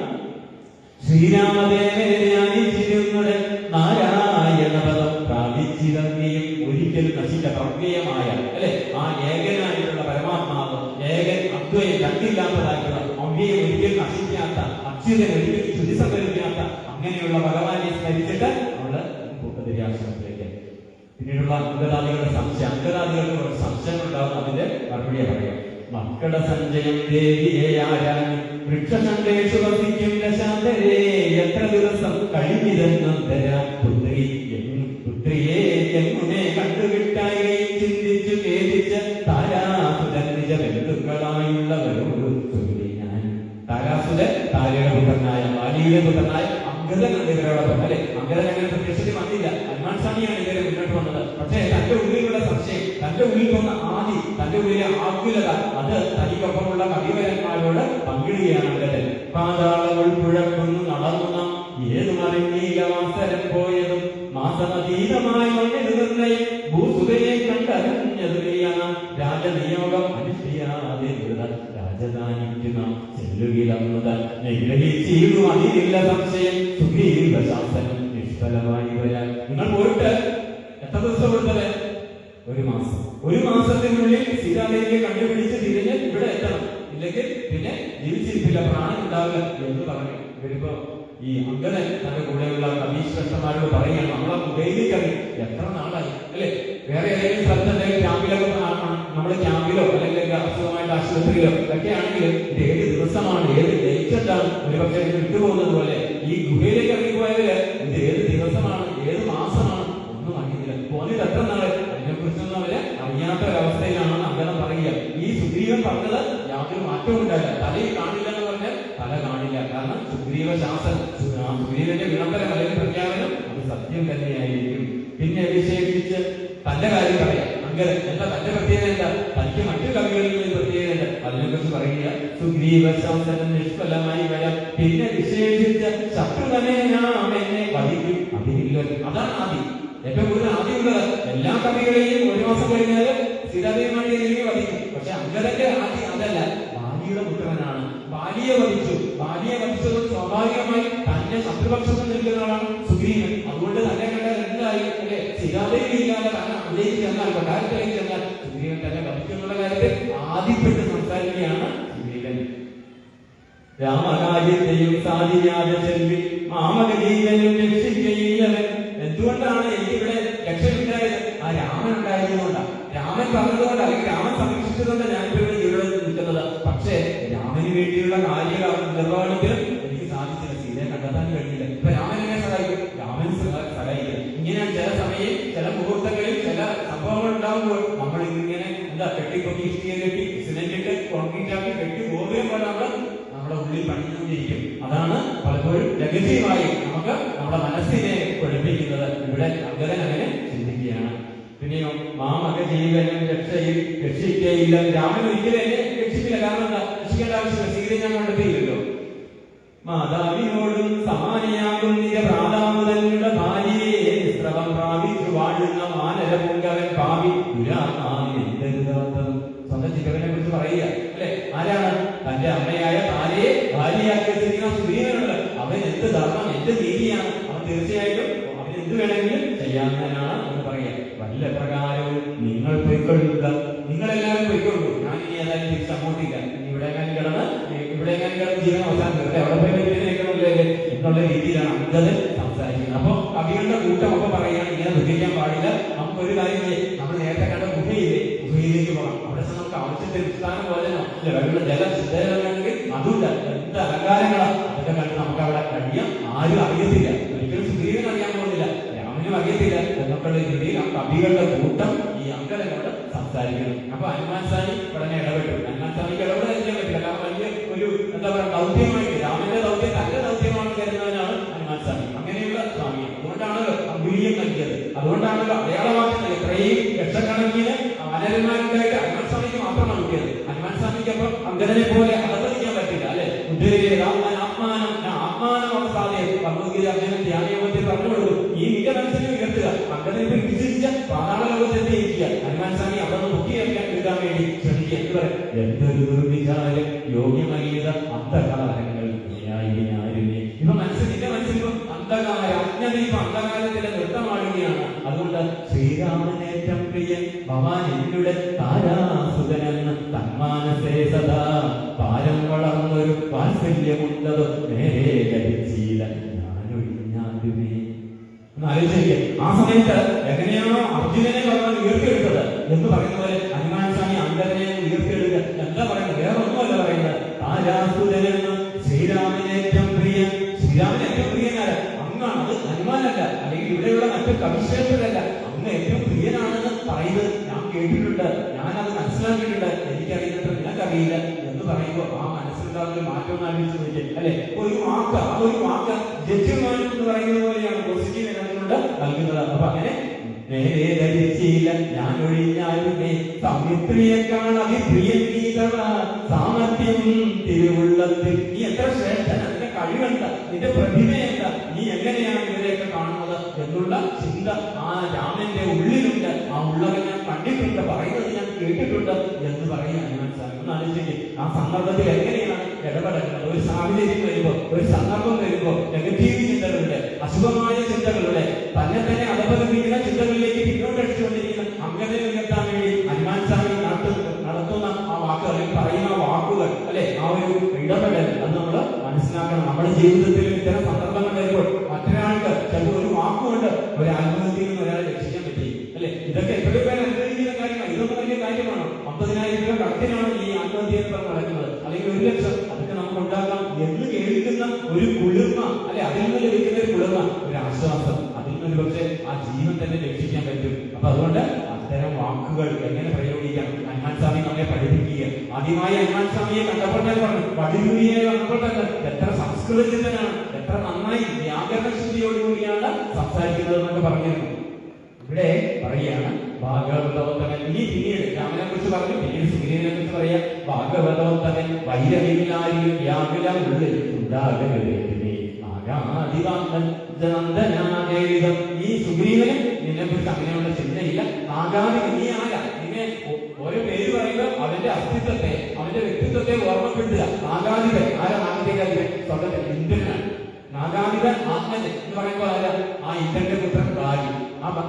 ശ്രീരാമദേവനെ ധ്യാനിച്ചിരുന്നുടെ നാരായണ പദം പ്രാപിച്ചിരങ്ങിയും ഒരിക്കലും നശിച്ച പ്രജ്ഞേയമായ അല്ലെ ആ ഏകനായിട്ടുള്ള പരമാത്മാവ്, ഏകൻ അദ്വയം രണ്ടില്ലാത്തതായിട്ടുള്ള അവ്യയം ഒരിക്കലും നശിക്കാത്ത, അച്യുതൻ ഒരിക്കലും ചുതി സംഭവിക്കാത്ത അങ്ങനെയുള്ള ഭഗവാനെ സ്മരിച്ചിട്ട് അവള് കൂട്ടതിരിയാശ്രമത്തിലേക്ക്. പിന്നീടുള്ള അംഗരാദികളുടെ സംശയം, അംഗരാദികളുടെ സംശയങ്ങൾ ഉണ്ടാകുന്ന അതിന്റെ മറുപടിയെ പറയാം. മക്കളുടെ സഞ്ചയം ദേവിയെ ആരാൻ വൃക്ഷസന്ദേശു വസിക്കും ദശാന്തരേ എത്ര ദിവസം കഴിഞ്ഞിരുന്നും തരാ പുത്രിയെ എങ്ങനെ കണ്ടുകിട്ടായും ചിന്തിച്ചു ഖേദിച്ച് താരാസുരൻ നിജ ബന്ധുക്കളായുള്ളവരോട് ചൊല്ലി ഞാൻ. താരാസുരൻ താരയുടെ പുത്രനായ ബാലിയുടെ പുത്രനായ അംഗദൻ ഇവരോടൊപ്പം അല്ലെ. അംഗദൻ അങ്ങനെ പ്രത്യക്ഷത്തിൽ വന്നില്ല, ഹനുമാൻ സ്വാമിയാണ് ഇവരെ മുന്നോട്ട് വന്നത്. പക്ഷേ തന്റെ ഉള്ളിലുള്ള സംശയം, തന്റെ ഉള്ളിൽ തോന്നുന്ന ആദി, തന്റെ ഉള്ളിലെ ആകുലത അത് തനിക്കൊപ്പമുള്ള കവിവരന്മാരോട് പങ്കിടുകയാണ് അംഗദൻ. പാതാളങ്ങൾ പുഴക്കുന്നു നടന്നു നാം ഏതു മറിഞ്ഞീലവാസരം പോയതും മാസമതീതമായി വന്നത് നിർണയം ഭൂസുതയെ കണ്ടറിഞ്ഞതും രാജനിയോഗം അനുഷ്ഠിയാതെ രാജധാനിക്ക് നാം ചെല്ലുകിലന്നുതാൻ നിഗ്രഹിച്ചിടും അതിലില്ല സംശയം സുഖീർവ ശാസനം നിഷ്ഫലമായി വരാൻ. നിങ്ങൾ പോയിട്ട് എത്ര ദിവസം കൊടുത്തത്? ഒരു മാസത്തിനുള്ളിൽ സീതാദേവിയെ കണ്ടുപിടിച്ച് തിരിഞ്ഞ് ഇവിടെ എത്തണം, ഇല്ലെങ്കിൽ പിന്നെ ജീവിച്ചിരിപ്പില്ല, പ്രാണൻ ഉണ്ടാവില്ല എന്ന് പറഞ്ഞു. ഇവരിപ്പോ ഈ അംഗദൻ തന്റെ കൂടെയുള്ള കവീശ്വരന്മാരോട് പറയുകയാണ്, നമ്മളെ മുഖയിലേക്ക് അറിയും എത്ര നാളായി അല്ലെ. വേറെ ഏതെങ്കിലും സ്ഥലത്ത് എന്തെങ്കിലും ക്യാമ്പിലൊക്കെ നമ്മുടെ ക്യാമ്പിലോ അല്ലെങ്കിൽ അസുഖമായിട്ട് ആശുപത്രിയിലോ ഒക്കെ ആണെങ്കിൽ ഇത് ഏത് ദിവസമാണ്, ഏത് ഡേറ്റ് എന്താണ്, ഒരുപക്ഷെ വിട്ടുപോകുന്നത് പോലെ ഈ ഗുഹയിലേക്ക് ഇറങ്ങിപ്പോയാല് ഇത് ഏത് ദിവസമാണ്, ഏത് മാസമാണ് ഒന്നും അറിയുന്നില്ല. പോന്നിട്ട് എത്ര നാളെ അതിനെക്കുറിച്ചൊന്നും അവര് അറിയാത്ത ഒരവസ്ഥയിലാണെന്ന് അംഗദൻ പറയുക. ഈ സുഗ്രീവൻ പറഞ്ഞത് യാതൊരു മാറ്റവും ഉണ്ടായില്ല. തലയിൽ കാണില്ല എന്ന് പറഞ്ഞാൽ തല കാണില്ല. കാരണം സുഗ്രീവ ശാസനം, സുഗ്രീവന്റെ വിളംബരം അല്ലെങ്കിൽ പ്രഖ്യാപനം അത് സത്യം തന്നെയായിരിക്കും. പിന്നെ വിശേഷിച്ച് തന്റെ കാര്യം പറയാം. അംഗദൻ എന്താ തന്റെ പ്രത്യേകത, എന്താ തനിക്ക് മറ്റു കവികളിൽ നിന്ന് പ്രത്യേകത, അതിനെക്കുറിച്ച് പറയുക. സുഗ്രീവ ശാസനം നിഷ്ഫലമായി വരാം. പിന്നെ വിശേഷിച്ച് ശത്രുഘ്നെ നാം എന്നെ വധിക്കും. അതില്ല, അതാണ് ആദ്യം, ഏറ്റവും കൂടുതൽ ആദ്യമുള്ളത്. എല്ലാ കവികളെയും ഒരു മാസം കഴിഞ്ഞാൽ സീതാദേവിയുമായി എനിക്ക് വധിക്കും. പക്ഷെ അംഗദന്റെ ആദ്യം അതല്ല, ബാലിയുടെ പുത്രനാണ്. ബാലിയെ വധിച്ചത് സ്വാഭാവികമായി തന്നെ ശത്രുപക്ഷത്ത് നിൽക്കുന്നതാണ് സുഗ്രീവൻ. അതുകൊണ്ട് തന്നെ കണ്ട എന്തായി അല്ലെ ചിരാതയിലില്ലാതെ തന്നെ അവിടേക്ക് ചെന്നാൽ കൊട്ടാരത്തിലേക്ക് ചെന്നാൽ സുഗ്രീവൻ തന്നെ വധിക്കുന്നുള്ള കാര്യത്തിൽ ആദ്യപ്പെട്ട് സംസാരിക്കുകയാണ് സുഗ്രീവൻ. രാമകാര്യത്തെയും സാധിയാതെ ചെല്ലി മാമക ജീവനും രക്ഷിക്കയില്ലവൻ. എന്തുകൊണ്ടാണ് എനിക്കിവിടെ രക്ഷയുണ്ടായത്? ആ രാമൻ ഉണ്ടായതുകൊണ്ടാണ്. രാമൻ പറഞ്ഞതുകൊണ്ട്, അല്ലെങ്കിൽ രാമൻ സംരക്ഷിച്ചതുകൊണ്ട് ഞാനിപ്പോ ഇവിടെ ജീവിതത്തിൽ നിൽക്കുന്നത്. പക്ഷേ രാമന് വേണ്ടിയുള്ള കാര്യ നിർവഹണത്തിലും എനിക്ക് സാധിച്ചില്ല. സീതയെ കണ്ടെത്താൻ കഴിഞ്ഞില്ല. ഇപ്പൊ രാമൻ എങ്ങനെ സഹായിക്കും? രാമൻ സഹായിക്കില്ല. ഇങ്ങനെയാണ് ചില സമയം, ചില മുഹൂർത്തങ്ങളിൽ, ചില സംഭവങ്ങൾ ഉണ്ടാകുമ്പോൾ നമ്മൾ ഇങ്ങനെ കെട്ടിപ്പൊക്കി ഇഷ്ടിക കെട്ടി സിമെന്റ് ഇട്ട് കോൺക്രീറ്റ് ആക്കി കെട്ടി ഗോപുരം പോലെ നമ്മുടെ ഉള്ളിൽ പണിഞ്ഞുകൊണ്ടിരിക്കും. അതാണ് പലപ്പോഴും രഹസ്യമായി നമുക്ക് നമ്മുടെ മനസ്സിനെ പഠിപ്പിക്കുന്നത്. ഇവിടെ അങ്കദൻ അങ്ങനെ ചിന്തിക്കുകയാണ്. പിന്നെയോ മാമക ജീവനും രക്ഷിക്കയില്ല. രാമൻ ഒരിക്കലും എന്നെ രക്ഷിക്കില്ല. കാരണം എന്താ? രക്ഷിക്കേണ്ട ആവശ്യമില്ല. സീതയെ ഞാൻ കണ്ടെത്തിയില്ലല്ലോ. മാതാവിനോടും സമാനിയാകും നിജ പ്രാതാമുതങ്ങളുടെ ഭാര്യയെ നിസ്രവം പ്രാപിച്ചു വാഴുന്ന മാനര പൂങ്കവൻ പാവി ദുരാത്മാവിനെന്തരുതാത്തതും. സ്വന്തം ചിക്കവനെ കുറിച്ച് പറയുക അല്ലെ? ആരാണ്? തന്റെ അമ്മയായ താരയെ ഭാര്യയാക്കി വെച്ചിരിക്കുന്ന സുഗ്രീവനുണ്ട്. അവൻ എന്ത് ധർമ്മം, എന്ത് നീതിയാണ്. അവൻ തീർച്ചയായിട്ടും അവൻ എന്ത് വേണമെങ്കിലും ചെയ്യാവുന്നതിനാണ് എന്ന് പറയുക. വല്ല പ്രകാരവും നിങ്ങൾ പൊയ്ക്കൊള്ളുക, നിങ്ങളെല്ലാവരും പൊയ്ക്കൊള്ളൂ. ഞാൻ ഇനി ഏതായാലും തിരിച്ച് അങ്ങോട്ടില്ല. ഇവിടെ കിടന്ന് ജീവൻ അവസാനം തീർത്തെ അവിടെ പോയി വെക്കണമല്ലേ എന്നുള്ള രീതിയിലാണ് അങ്കദൻ സംസാരിക്കുന്നത്. അപ്പൊ കവികളുടെ കൂട്ടം ഒക്കെ പറയുകയാണ് ഇങ്ങനെ ദുഃഖിക്കാൻ പാടില്ല. നമുക്കൊരു കാര്യം നമ്മൾ നേരത്തെ കണ്ട ഗുഹയില്ലേ, ഗുഹയിലേക്ക് പോകാം. അവിടെ നമുക്ക് ആവശ്യത്തിന് വിസ്ഥാനം പോലെയോ വെള്ളം ജലം ശുദ്ധജലമാണെങ്കിൽ അതുമില്ല. എന്ത് അലങ്കാരങ്ങളാ അതൊക്കെ കണ്ട് നമുക്ക് അവിടെ കഴിയാം. ആരും അറിയത്തില്ല. ഒരിക്കലും സുഗ്രീവൻ അറിയാൻ പോകുന്നില്ല, രാമനും അറിയത്തില്ല എന്നൊക്കെയുള്ള രീതിയിൽ ആ കവികളുടെ കൂട്ടം ഈ അങ്കദനോട് സംസാരിക്കുന്നു. അപ്പൊ ഹനുമാൻ സ്വാമി ഉടനെ ഇടപെട്ടു. ഹനുമാൻ സ്വാമിക്ക് ഇടപെടാൻ പറ്റില്ല. കാരണം വലിയ ഒരു എന്താ പറയുക ദൗത്യമായിട്ട് രാമന്റെ ദൗത്യം തന്റെ ദൗത്യമാണെന്ന് കരുതുന്നവനാണ് ഹനുമാൻ സ്വാമി. അങ്ങനെയുള്ള സ്വാമി. അതുകൊണ്ടാണല്ലോ അമ്പുലിയം നൽകിയത്. അതുകൊണ്ടാണല്ലോ അടയാളമാക്കുന്നത്. ഇത്രയും ലക്ഷക്കണക്കിന് വാനരന്മാരുണ്ടായിട്ട് ഹനുമാൻ സ്വാമിക്ക് മാത്രമാണ് കിട്ടിയത്. ഹനുമാൻ സ്വാമിക്ക് അപ്പം അങ്കദനെ പോലെ അകന്നിരിക്കാൻ പറ്റില്ല അല്ലെ? ആത്മാനം സാധ്യത ഭഗവത്ഗീത അങ്ങനെ ധ്യാനയോഗത്തിൽ പറഞ്ഞു കൊടുക്കും. ഈ മിക മനസ്സിനെ ഉയർത്തുക. അങ്കദനെ വിഭജിച്ച പാതാള ലോകത്തെ ഇരിക്കുക. ഹനുമാൻ സ്വാമി അവിടെ നിന്ന് മുക്കിയെടുക്കാൻ എടുക്കാൻ വേണ്ടി ശ്രമിക്കുക. എന്ത് പറയും? എന്തൊരു ദുർവിചാരം യോഗ്യമറിയത അന്ധകാരങ്ങൾ ആരുന്നേ. ഇപ്പൊ നിന്റെ മനസ്സിലിപ്പോ അന്ധകാര അജ്ഞതീപ അന്ധകാരത്തിന്റെ നൃത്തമാടുകയാണ്. അതുകൊണ്ട് ശ്രീരാമനേറ്റം പ്രിയൻ ഭവാൻ എന്നുടെ താരാസുതനെന്ന് തന്മാനസേ സദാ പാരം വളർന്നൊരു വാത്സല്യമുണ്ടത് നേരെ ലഭിച്ചില്ല ഞാനൊഴിഞ്ഞാലുമേ. ആലോചിക്കുക. ആ സമയത്ത് എങ്ങനെയാണോ അർജുനനെ ഭഗവാൻ ഉയർത്തിയെടുത്തത് എന്ന് പറയുന്ന പോലെ ഹനുമാൻ സ്വാമി അങ്കദനെ ഉയർത്തിയെടുക്കുക. എന്താ പറയുന്നത്? വേറെ ഒന്നുമല്ല പറയുന്നത്. താരാസുതനെന്ന് ശ്രീരാമനേറ്റം പ്രിയൻ. ശ്രീരാമന് ഏറ്റവും പ്രിയനാണ് അങ്ങാണ്. അത് ഹനുമാനല്ല, അല്ലെങ്കിൽ ഇവിടെയുള്ള മറ്റു കവിശ്രേഷ്ഠരല്ല. അങ്ങ് ഏറ്റവും പ്രിയനാണെന്ന് പറയുന്നത് ഞാൻ കേട്ടിട്ടുണ്ട്, ഞാനത് മനസ്സിലാക്കിയിട്ടുണ്ട്. എനിക്കറിയുന്നത് നിനക്കറിയില്ല എന്ന് പറയുമ്പോൾ ആ മനസ്സിലുണ്ടാകുന്ന മാറ്റം ആലോചിച്ച് നോക്കി അല്ലെ? ഒരു വാക്ക്, ആ ഒരു വാക്ക് ജഡ്ജിമാൻ എന്ന് പറയുന്നത് പോലെയാണ് പോസിറ്റീവ് എനർജികൊണ്ട് നൽകുന്നത്. അപ്പൊ അങ്ങനെ നേരെ ധരിച്ചില്ല ഞാൻ ഒഴിഞ്ഞാലുമേ സൗമിത്രിയേക്കാൾ അഭിപ്രിയൻ ഗീതവ സാമർത്ഥ്യം തിരുവുള്ളത്തിൽ. നീ എത്ര ശ്രേഷ്ഠൻ, നിന്റെ കഴിവെന്താ, നിന്റെ പ്രതിഭയെന്താ, നീ എങ്ങനെയാണ് ഇവരെയൊക്കെ കാണുന്നത് എന്നുള്ള ചിന്ത ആ രാമന്റെ ഉള്ളിലുണ്ട്. ആ ഉള്ളവൻ ഞാൻ കണ്ടിട്ടുണ്ട്, പറയുന്നത് ഞാൻ കേട്ടിട്ടുണ്ട് എന്ന് പറയാൻ ഹനുമാൻ സ്വാമി. ഒന്ന് ആലോചിക്കുക. ആ സന്ദർഭത്തിൽ എങ്ങനെയാണ് ഇടപെടുന്നത്? ഒരു സാഹചര്യം വരുമ്പോ, ഒരു സന്ദർഭം വരുമ്പോ നെഗറ്റീവ് ചിന്തകളുടെ, അശുഭമായ ചിന്തകളുടെ, തന്നെ അധപതിപ്പിക്കുന്ന ചിന്തകളിലേക്ക് പിന്നോട്ടടിച്ചുകൊണ്ടിരിക്കുന്ന അങ്കദനെ ഉയർത്താൻ വേണ്ടി ഹനുമാൻ സ്വാമി നടത്തുന്ന ആ വാക്കുകൾ, അല്ലെങ്കിൽ പറയുന്ന വാക്കുകൾ അല്ലെ, ആ ഒരു ഇടപെടൽ അത് നമ്മൾ മനസ്സിലാക്കണം. നമ്മുടെ ജീവിതത്തിൽ ഇത്തരം സന്ദർഭങ്ങൾ വരുമ്പോൾ മറ്റൊരാൾക്ക് ചിലപ്പോൾ ഒരു വാക്കുകൊണ്ട് ഒരു ആത്മഹത്യയിൽ നിന്ന് ഒരാളെ രക്ഷിക്കാൻ പറ്റി അല്ലെ? ഇതൊക്കെ എത്രയോ പേര് അനുഭവിക്കുന്ന കാര്യമാണ്. ഇതൊന്നും വലിയ കാര്യമാണോ? 50,000 രൂപ കടത്തിനാണ് ഈ ആത്മഹത്യ നടക്കുന്നത്, അല്ലെങ്കിൽ 1 ലക്ഷം. അതൊക്കെ നമുക്ക് ഉണ്ടാക്കാം എന്ന് കേൾക്കുന്ന ഒരു കുളിർമ അല്ലെ, അതിൽ നിന്ന് ലഭിക്കുന്ന ഒരു കുളിർമ, ഒരു ആശ്വാസം, അതിൽ നിന്ന് പക്ഷേ ആ ജീവൻ തന്നെ രക്ഷിക്കാൻ പറ്റും. അപ്പൊ അതുകൊണ്ട് അത്തരം വാക്കുകൾ എങ്ങനെ പ്രയോഗിക്കാം ഹനുമാൻ സ്വാമി നമ്മെ പഠിപ്പിക്കുക. ആദ്യമായി ഹനുമാൻ സ്വാമിയെ കണ്ടപ്പോൾ തന്നെ പറഞ്ഞു, വടിയൂരിയെ കണ്ടപ്പോൾ തന്നെ എത്ര സംസ്കൃതചിന്തനാണ്, എത്ര നന്നായി വ്യാകരണ ശുദ്ധിയോടുകൂടിയാണ് സംസാരിക്കുന്നത് എന്നൊക്കെ പറഞ്ഞിരുന്നു. ഇവിടെ പറയുകയാണ് ഭാഗവതോത്തമൻ. ഇനി പിന്നീട് രാമനെ കുറിച്ച് പറഞ്ഞു, പിന്നീട് സുഗ്രീവനെ കുറിച്ച് പറയാം. ഭാഗവതോത്തമൻ വൈരവില്ലാരിലും വ്യാകുലം ഉള്ളിൽ ഉണ്ടാകരുതേ നന്ദനാഗേരിതം. ഈ സുഗ്രീവന് നിന്നെ കുറിച്ച് അങ്ങനെയുള്ള ചിന്തയില്ല. നാഗാതി നീ ആരാ? നിന്നെ ഓരോ പേര് പറയുമ്പോൾ അവന്റെ അസ്തിത്വത്തെ, അവന്റെ വ്യക്തിത്വത്തെ ഓർമ്മപ്പെടുത്തുക. നാഗാധിപൻ ആരാ? നാഗാധിപൻ സ്വർഗത്തിൽ ഇന്ദ്രനാണ്. നാഗാധിപൻ ആത്മജൻ എന്ന് പറയുമ്പോൾ ആരാ? ആ ഇന്ദ്രന്റെ പുത്രൻ കാലി.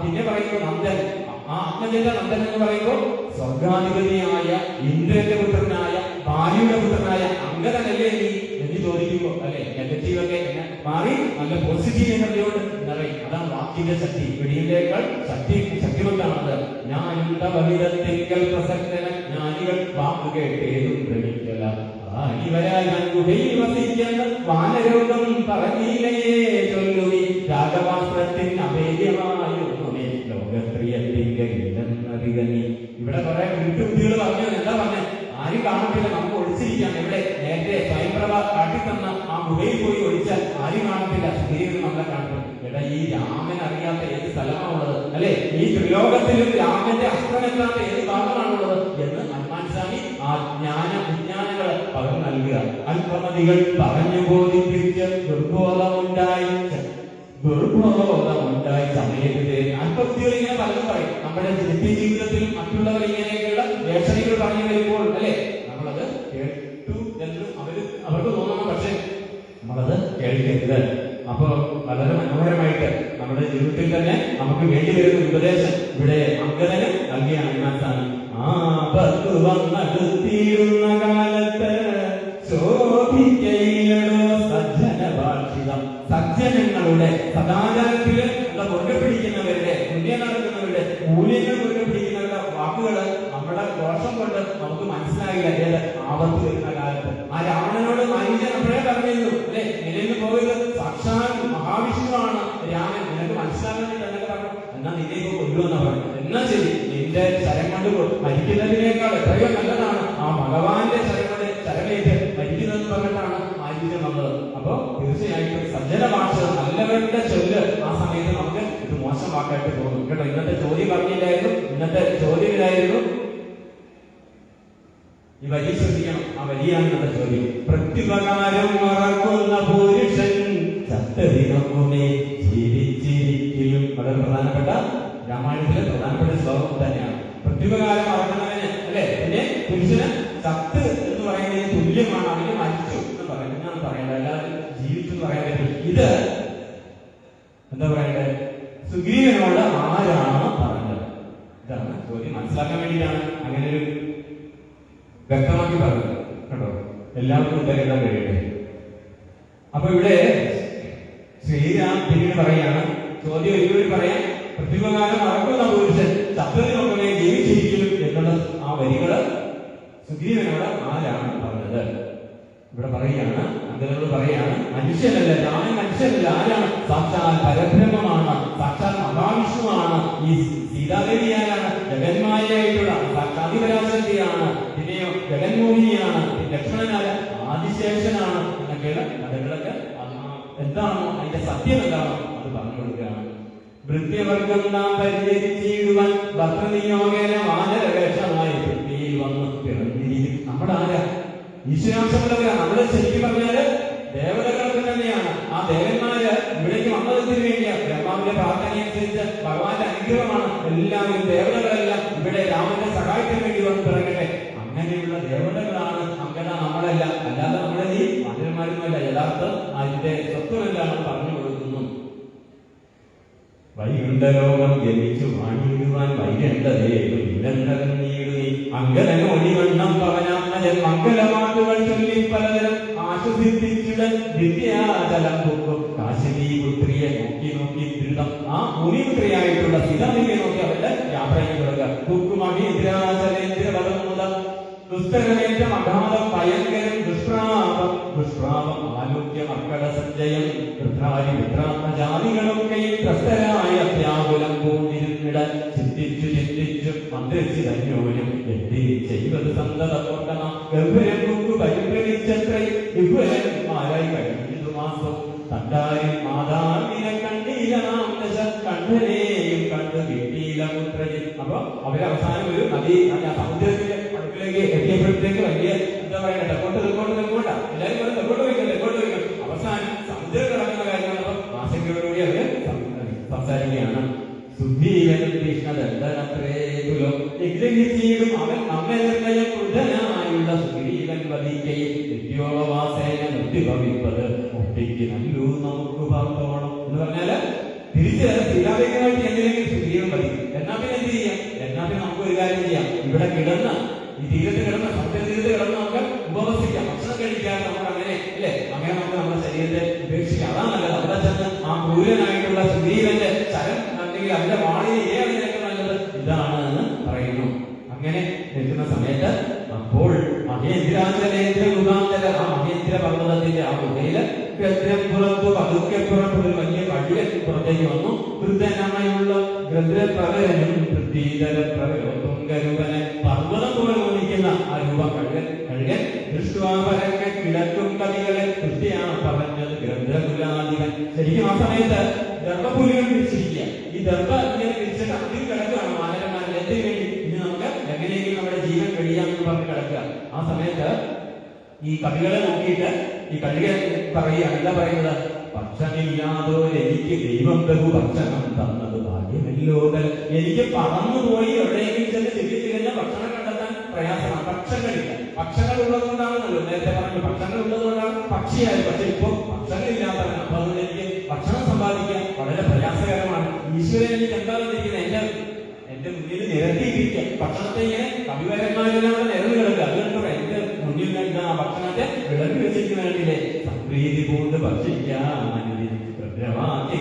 പിന്നെ പറയുമ്പോൾ നന്ദൻ, ആ ആത്മജന്റെ നന്ദൻ എന്ന് പറയുമ്പോൾ സ്വർഗാധിപതിയായ ഇന്ദ്രന്റെ പുത്രനായ ഭാര്യയുടെ പുത്രനായ അംഗദനല്ലേ നീ എന്ന് ചോദിക്കുമ്പോ അല്ലെ നെഗറ്റീവൊക്കെ മാറി നല്ല പോസിറ്റീവ് എനർജിയോട് നിറയും. അതാണ് വാക്കിന്റെ ശക്തി. വെടിയിലേക്കാൾ ശക്തിമത്താണത്. ഞാനുണ്ടവിധത്തിങ്കൽ പ്രസക്തന ജ്ഞാനികൾ വാക്ക് കേട്ടേതും ഭ്രമിക്കല. ഇവരാൽ ഞാൻ ഗുഹയിൽ വസിക്കുന്ന വാനരോഗം പറഞ്ഞില്ലയേ ചൊല്ലുവി. രാഗവാസ്ത്രത്തിന് അഭേദ്യമായൊന്നുമേ ലോകപ്രിയത്തിങ്കല്ലെന്നറികനി. ഇവിടെ കുറെ വീട്ടുകുട്ടികൾ പറഞ്ഞു. എന്താ പറഞ്ഞത്? ആരും കാണത്തില്ല, നമുക്ക് ഒളിച്ചിരിക്കാം. ഇവിടെ നേരത്തെ സ്വയംപ്രഭ കാട്ടിത്തന്ന ആ ഗുഹയിൽ പോയി ഒളിച്ചാൽ ആരും കാണത്തില്ല, സ്ത്രീകൾ നമ്മളെ കാണിക്കും. എടാ, ഈ രാമൻ അറിയാത്ത ഏത് സ്ഥലമാണുള്ളത് അല്ലെ? ഈ ത്രിലോകത്തിലും രാമന്റെ അസ്ത്രമെത്താത്ത ഏത് ഭാഗമാണുള്ളത് എന്ന് ഹനുമാൻ സ്വാമി ആ വിജ്ഞാനങ്ങള് പകർന്നു നൽകുക. അല്പമതികൾ പറഞ്ഞു ബോധിപ്പിച്ച് ദുർബോധമുണ്ടായി സമയത്ത് അല്പബുദ്ധികൾ ഇങ്ങനെ പലതും പറയും. നമ്മുടെ നിത്യജീവിതത്തിലും മറ്റുള്ളവർ ഇങ്ങനെയൊക്കെയുള്ള വേഷണികൾ പറഞ്ഞു വരുമ്പോൾ അല്ലെ നമ്മളത് കേട്ടു എന്ന് അവർക്ക് തോന്നണം. പക്ഷെ നമ്മളത് കേൾക്കരുത്. അപ്പൊ വളരെ മനോഹരമായിട്ട് നമ്മുടെ ജീവിതത്തിൽ തന്നെ നമുക്ക് വേണ്ടി വരുന്ന ഉപദേശം ഇവിടെ അംഗദന് നൽകിയ ഹനുമാൻ സ്വാമി. ആപത്ത് വന്നടുത്തിരുന്ന കാലത്ത് ശോഭിക്കയിലോ സജ്ജന ഭാഷിതം. സജ്ജനങ്ങളുടെ സദാചാരത്തില് മുറുകെ പിടിക്കുന്നവരുടെ, പുണ്യം നടക്കുന്നവരുടെ, മൂല്യങ്ങൾ മുറുകെ പിടിക്കുന്നവരുടെ വാക്കുകള് നമ്മുടെ ദോഷം കൊണ്ട് നമുക്ക് മനസ്സിലാകില്ല. ഏത് ആപത്ത് വരുന്ന കാലത്ത് ആ രാവണനോട് മാരീചൻ അപ്പോഴേ പറഞ്ഞിരുന്നു അല്ലെ, നിലയിൽ പോയത് സാക്ഷാൽ മഹാവിഷ്ണുവാണ് രാമൻ, നിനക്ക് മനസ്സിലാകുന്നില്ല എന്നൊക്കെ പറഞ്ഞു. എന്നാ നിന്നെ ഇപ്പൊ കൊല്ലുമെന്നാ പറഞ്ഞു. എന്നാ ശരി, നിന്റെ ശരം കൊണ്ട് മരിക്കുന്നതിനേക്കാൾ എത്രയോ നല്ലതാണ് ആ ഭഗവാന്റെ ശരമേറ്റ് മരിക്കുന്നതെന്ന് പറഞ്ഞിട്ടാണ് മാരീചൻ വന്നത്. അപ്പൊ തീർച്ചയായിട്ടും സജ്ജന ഭാഷ, നല്ലവരുടെ ചൊല്ല് ആ സമയത്ത് നമുക്ക് ഇത് മോശം വാക്കായിട്ട് തോന്നും കേട്ടോ. ഇന്നത്തെ ചോദ്യം പറഞ്ഞില്ലായിരുന്നു, ഇന്നത്തെ ചോദ്യം ഇതായിരുന്നു. ഈ വരി ശ്രദ്ധിക്കണം, ആ വരിയാണ് ഇന്നത്തെ ചോദ്യം. പ്രത്യുപകാരം മറക്കുന്ന പുരുഷൻ ചത്തതിനൊക്കുമേ ജീവിച്ചിരിക്കലും. വളരെ പ്രധാനപ്പെട്ട രാമായണത്തിലെ പ്രധാനപ്പെട്ട ശ്ലോകം തന്നെയാണ്. പ്രത്യുപകാരം മറക്കുന്നവന് അല്ലെ, പിന്നെ പുരുഷന് ചത്ത് എന്ന് പറയുന്നതിന് തുല്യമാണ്. അവന് മരിച്ചു എന്ന് പറയുന്നതാണ് പറയേണ്ടത്, അല്ലാതെ ജീവിച്ചു എന്ന് പറയാൻ പറ്റും. ഇത് എന്താ പറയേണ്ടത്? സുഗ്രീവനോട് ആരാണ് പറഞ്ഞത്? ഇതാണ് ചോദ്യം. മനസ്സിലാക്കാൻ വേണ്ടിയിട്ടാണ് അങ്ങനെ ഒരു വ്യക്തമാക്കി പറഞ്ഞത് കേട്ടോ. എല്ലാവർക്കും ഉത്തരം കഴിയട്ടെ. അപ്പൊ ഇവിടെ ശ്രീരാം പിന്നീട് പറയാണ്, ചോദ്യം ഒരിക്കലും പറയാൻ, പ്രത്യുപകാരം മറക്കുന്ന പുരുഷൻ ചത്തതിനൊക്കെ ജീവിച്ചിരിക്കലും എന്നുള്ള ആ വരികള് സുഗ്രീവനോട് ആരാണ് പറഞ്ഞത്? ഇവിടെ പറയുകയാണ്, അംഗദനോട് പറയാണ്, മനുഷ്യനല്ല, രാമൻ മനുഷ്യനല്ല. ആരാണ്? സാക്ഷാൽ പരബ്രഹ്മമാണ്, സാക്ഷാൽ മഹാവിഷ്ണുവാണ്. ഈ സീതാദേവിയാരാണ്? ജഗന്മായായിട്ടുള്ള സാക്ഷാതിപരാശക്തിയാണ്. പിന്നെയോ ജഗന്മോഹിനിയാണ്. ലക്ഷ്മണനായ ആദിശേഷനാണ് എന്നൊക്കെയുള്ള കഥകളൊക്കെ എന്താണോ അതിന്റെ സത്യം എന്താണോ അത് പറഞ്ഞു കൊടുക്കുകയാണ്. വൃത്യവർഗം നാം പരിചരിച്ചിടുവാൻ ഭദ്രനിയോഗേന വാനരവേഷമായി പൃഥ്വിയിൽ വന്ന് പിറന്നിരിക്കും. നമ്മുടെ ആരാ? ഈശ്വരാംശമുള്ളവരാ. നമ്മള് ശരിക്കും പറഞ്ഞാല് ദേവതകളൊക്കെ തന്നെയാണ്. ആ ദേവന്മാര് ഇവിടേക്ക് വന്നതിന് വേണ്ടിയാണ്. ബ്രഹ്മാവിന്റെ പ്രാർത്ഥനയനുസരിച്ച് ഭഗവാന്റെ അനുഗ്രഹമാണ്. എല്ലാവരും ദേവതകളെല്ലാം ഇവിടെ രാമന്റെ സഹായത്തിന് വേണ്ടി വന്ന് പിറകട്ടെ. അങ്ങനെയുള്ള ദേവതകളാണ് അംഗദ, നമ്മളല്ല. അല്ലാതെ നമ്മളെ ഈ മധുരന്മാരുമല്ല. യഥാർത്ഥ അതിന്റെ സ്വത്വമെല്ലാം പറഞ്ഞു കൊടുക്കുന്നു. വൈകുണ്ഠലോകം ജനിച്ചു വാണിടുവാൻ വൈകേണ്ടതേടുന്നീടുനി അംഗദന ഒളിവണ്ണം പവനാമജൻ മംഗലവാക്കുകൾ ചൊല്ലി പലതരം ആശ്വസിപ്പിച്ചിടൻ വിദ്യാചലം പൊക്കും. കാശിനി പുത്രിയെ നോക്കി നോക്കി ധൃതം. ആ മുനിപുത്രിയായിട്ടുള്ള സീതാദേവിയെ നോക്കി അവരുടെ യാത്ര തുടങ്ങുക. കുക്കുമീന്ദ്രാചലേന്ദ്രപദം മുതൽ ദുസ്തരമേറ്റം അഗാധം ഭയങ്കരം ദുഷ്പ്രാപം ആലോക്യ മക്കള സഞ്ജയം വൃദ്ധാരി പുത്രാത്മജാതികളൊക്കെയും ത്രസ്തരായ വ്യാകുലം പൂണ്ടിരുന്നിട ചിന്തിച്ചു മന്ത്രിച്ച് ധന്യോനും എന്തി ചെയ്വത് സന്തതോർക്കണ ഗർഭരം കുക്കു പരിഭ്രമിച്ചത്രയും വിഭുരന്മാരായി കഴിഞ്ഞു മാസം തണ്ടാരി മാതാവിനെ കണ്ടീല നാം ദശ കണ്ഠനെയും കണ്ടു കിട്ടിയില്ല പുത്രജി. അപ്പൊ അവരവസാനം ഒരു നദി സമുദ്രത്തിന്റെ അടുക്കിലേക്ക് എത്തിയപ്പോഴത്തേക്ക് വലിയ എന്താ പറയുക, തെക്കോട്ട് എല്ലാവരും തെക്കോട്ട് വയ്ക്കണം. അവസാനം സമുദ്രം കിടക്കുന്ന കാര്യങ്ങളപ്പോ ആശങ്കയോടുകൂടി അവര് സംസാരിക്കുകയാണ്. സുഗ്രീവനും കൃഷ്ണദണ്ഡനത്രേതുലോ നിഗ്രഹിച്ചിടും അവൻ നമ്മെ നിർണയം വൃദ്ധനായുള്ള സുഗ്രീവൻ വധിക്കയിൽ നിത്യോപവാസേന നിർത്തിഭവിപ്പത് മുട്ടിക്ക് നല്ലൂ നമുക്ക് പാർത്തോണം എന്ന് പറഞ്ഞാല് തിരിച്ച് സീതാദേവിയുമായിട്ട് എന്തിനെങ്കിലും സുഗ്രീവൻ മതി. എന്നാ പിന്നെ എന്ത് ചെയ്യാം? എന്നാ പിന്നെ നമുക്ക് ഒരു കാര്യം ചെയ്യാം, ഇവിടെ കിടന്ന് ഈ തീരത്ത് കിടന്ന് സമുദ്രതീരത്ത് കിടന്ന് നമുക്ക് ഉപവസിക്കാം, ഭക്ഷണം കഴിക്കാതെ നമുക്ക് അങ്ങനെ അല്ലെ, അങ്ങനെ നമുക്ക് നമ്മുടെ ശരീരത്തെ ഉപേക്ഷിക്കാം. അതാണ് നല്ലത്. അവിടെ ചെന്ന് ആ ക്രൂരനായിട്ടുള്ള സുഗ്രീവന്റെ ശരം അല്ലെങ്കിൽ അവന്റെ വാളിനെ ഏതൊക്കെ നല്ലത് ഇതാണ് എന്ന് പറയുന്നു. അങ്ങനെ നിൽക്കുന്ന സമയത്ത് അപ്പോൾ മഹേന്ദ്രാചലേന്ദ്ര ഗുഹാന്തര ആ മഹേന്ദ്ര പർവ്വതത്തിന്റെ ആ ഗുഹയില് പുറത്തു പതുക്കെപ്പുറത്ത് ഒരു വലിയ കഴുകൻ പുറത്തേക്ക് വന്നു. വൃദ്ധനായുള്ള ഗൃദ്രപ്രവരനും പൃഥ്വീധര പ്രവരോത്തുങ്കരുവനെ പർവ്വതം പോലെ തോന്നിക്കുന്ന ആ രൂപം കഴുകൻ ദൃഷ്ടുവാപരക്കെ കിടക്കും കവികളെ കൃത്യമാണ് പറഞ്ഞത് ഗൃദ്രകുലാധിപൻ. ശരിക്കും ആ സമയത്ത് ദർഭപുലികൾ പിടിച്ചിരിക്കുക. ഈ ദർഭ ഇങ്ങനെ പിടിച്ചിട്ട് അതിൽ കിടക്കുകയാണ് മാനരന്മാരിൽ എന്തിനു വേണ്ടി? ഇനി നമുക്ക് എങ്ങനെയെങ്കിലും നമ്മുടെ ജീവൻ കഴിയാമെന്ന് പറഞ്ഞ് കിടക്കുക. ആ സമയത്ത് ഈ കവികളെ നോക്കിയിട്ട് ഈ കവികൾ പറയുകയാണ്, എന്താ പറയുന്നത്? ഭക്ഷമില്ലാതോ എനിക്ക് ദൈവം ഭക്ഷണം തന്നത് ഭാഗ്യമല്ലോ. എനിക്ക് പറന്നു പോയി എവിടെയെങ്കിലും ചെന്ന് ചികിത്സിക്കുന്ന ഭക്ഷണം കണ്ടെത്താൻ പ്രയാസമാണ്. പക്ഷങ്ങളില്ല. പക്ഷങ്ങൾ ഉള്ളതുകൊണ്ടാണല്ലോ നേരത്തെ പറഞ്ഞു, പക്ഷങ്ങൾ ഉള്ളതുകൊണ്ടാണ് പക്ഷിയായത്. പക്ഷെ ഇപ്പൊ ഭക്ഷണമില്ലാത്തവൻ. അപ്പൊ അതുകൊണ്ട് എനിക്ക് ഭക്ഷണം സമ്പാദിക്കാൻ വളരെ പ്രയാസകരമാണ്. ഈശ്വരൻ എനിക്ക് എന്താ വന്നിരിക്കുന്നത്? എന്റെ മുന്നിൽ നിരത്തിയിരിക്കുക. ഭക്ഷണത്തെ ഇങ്ങനെ കവിവരന്മാരെല്ലാം കൂടെ നിരന്ന് കിടക്കുക. അതുകൊണ്ട് എന്റെ മുന്നിൽ നിന്ന് ആ ഭക്ഷണത്തെ വിളക്കി വെച്ചിരിക്കുന്ന വേണ്ടിയില്ലേ സംപ്രീതി പൂണ്ട് ഭക്ഷിക്കാമാക്കി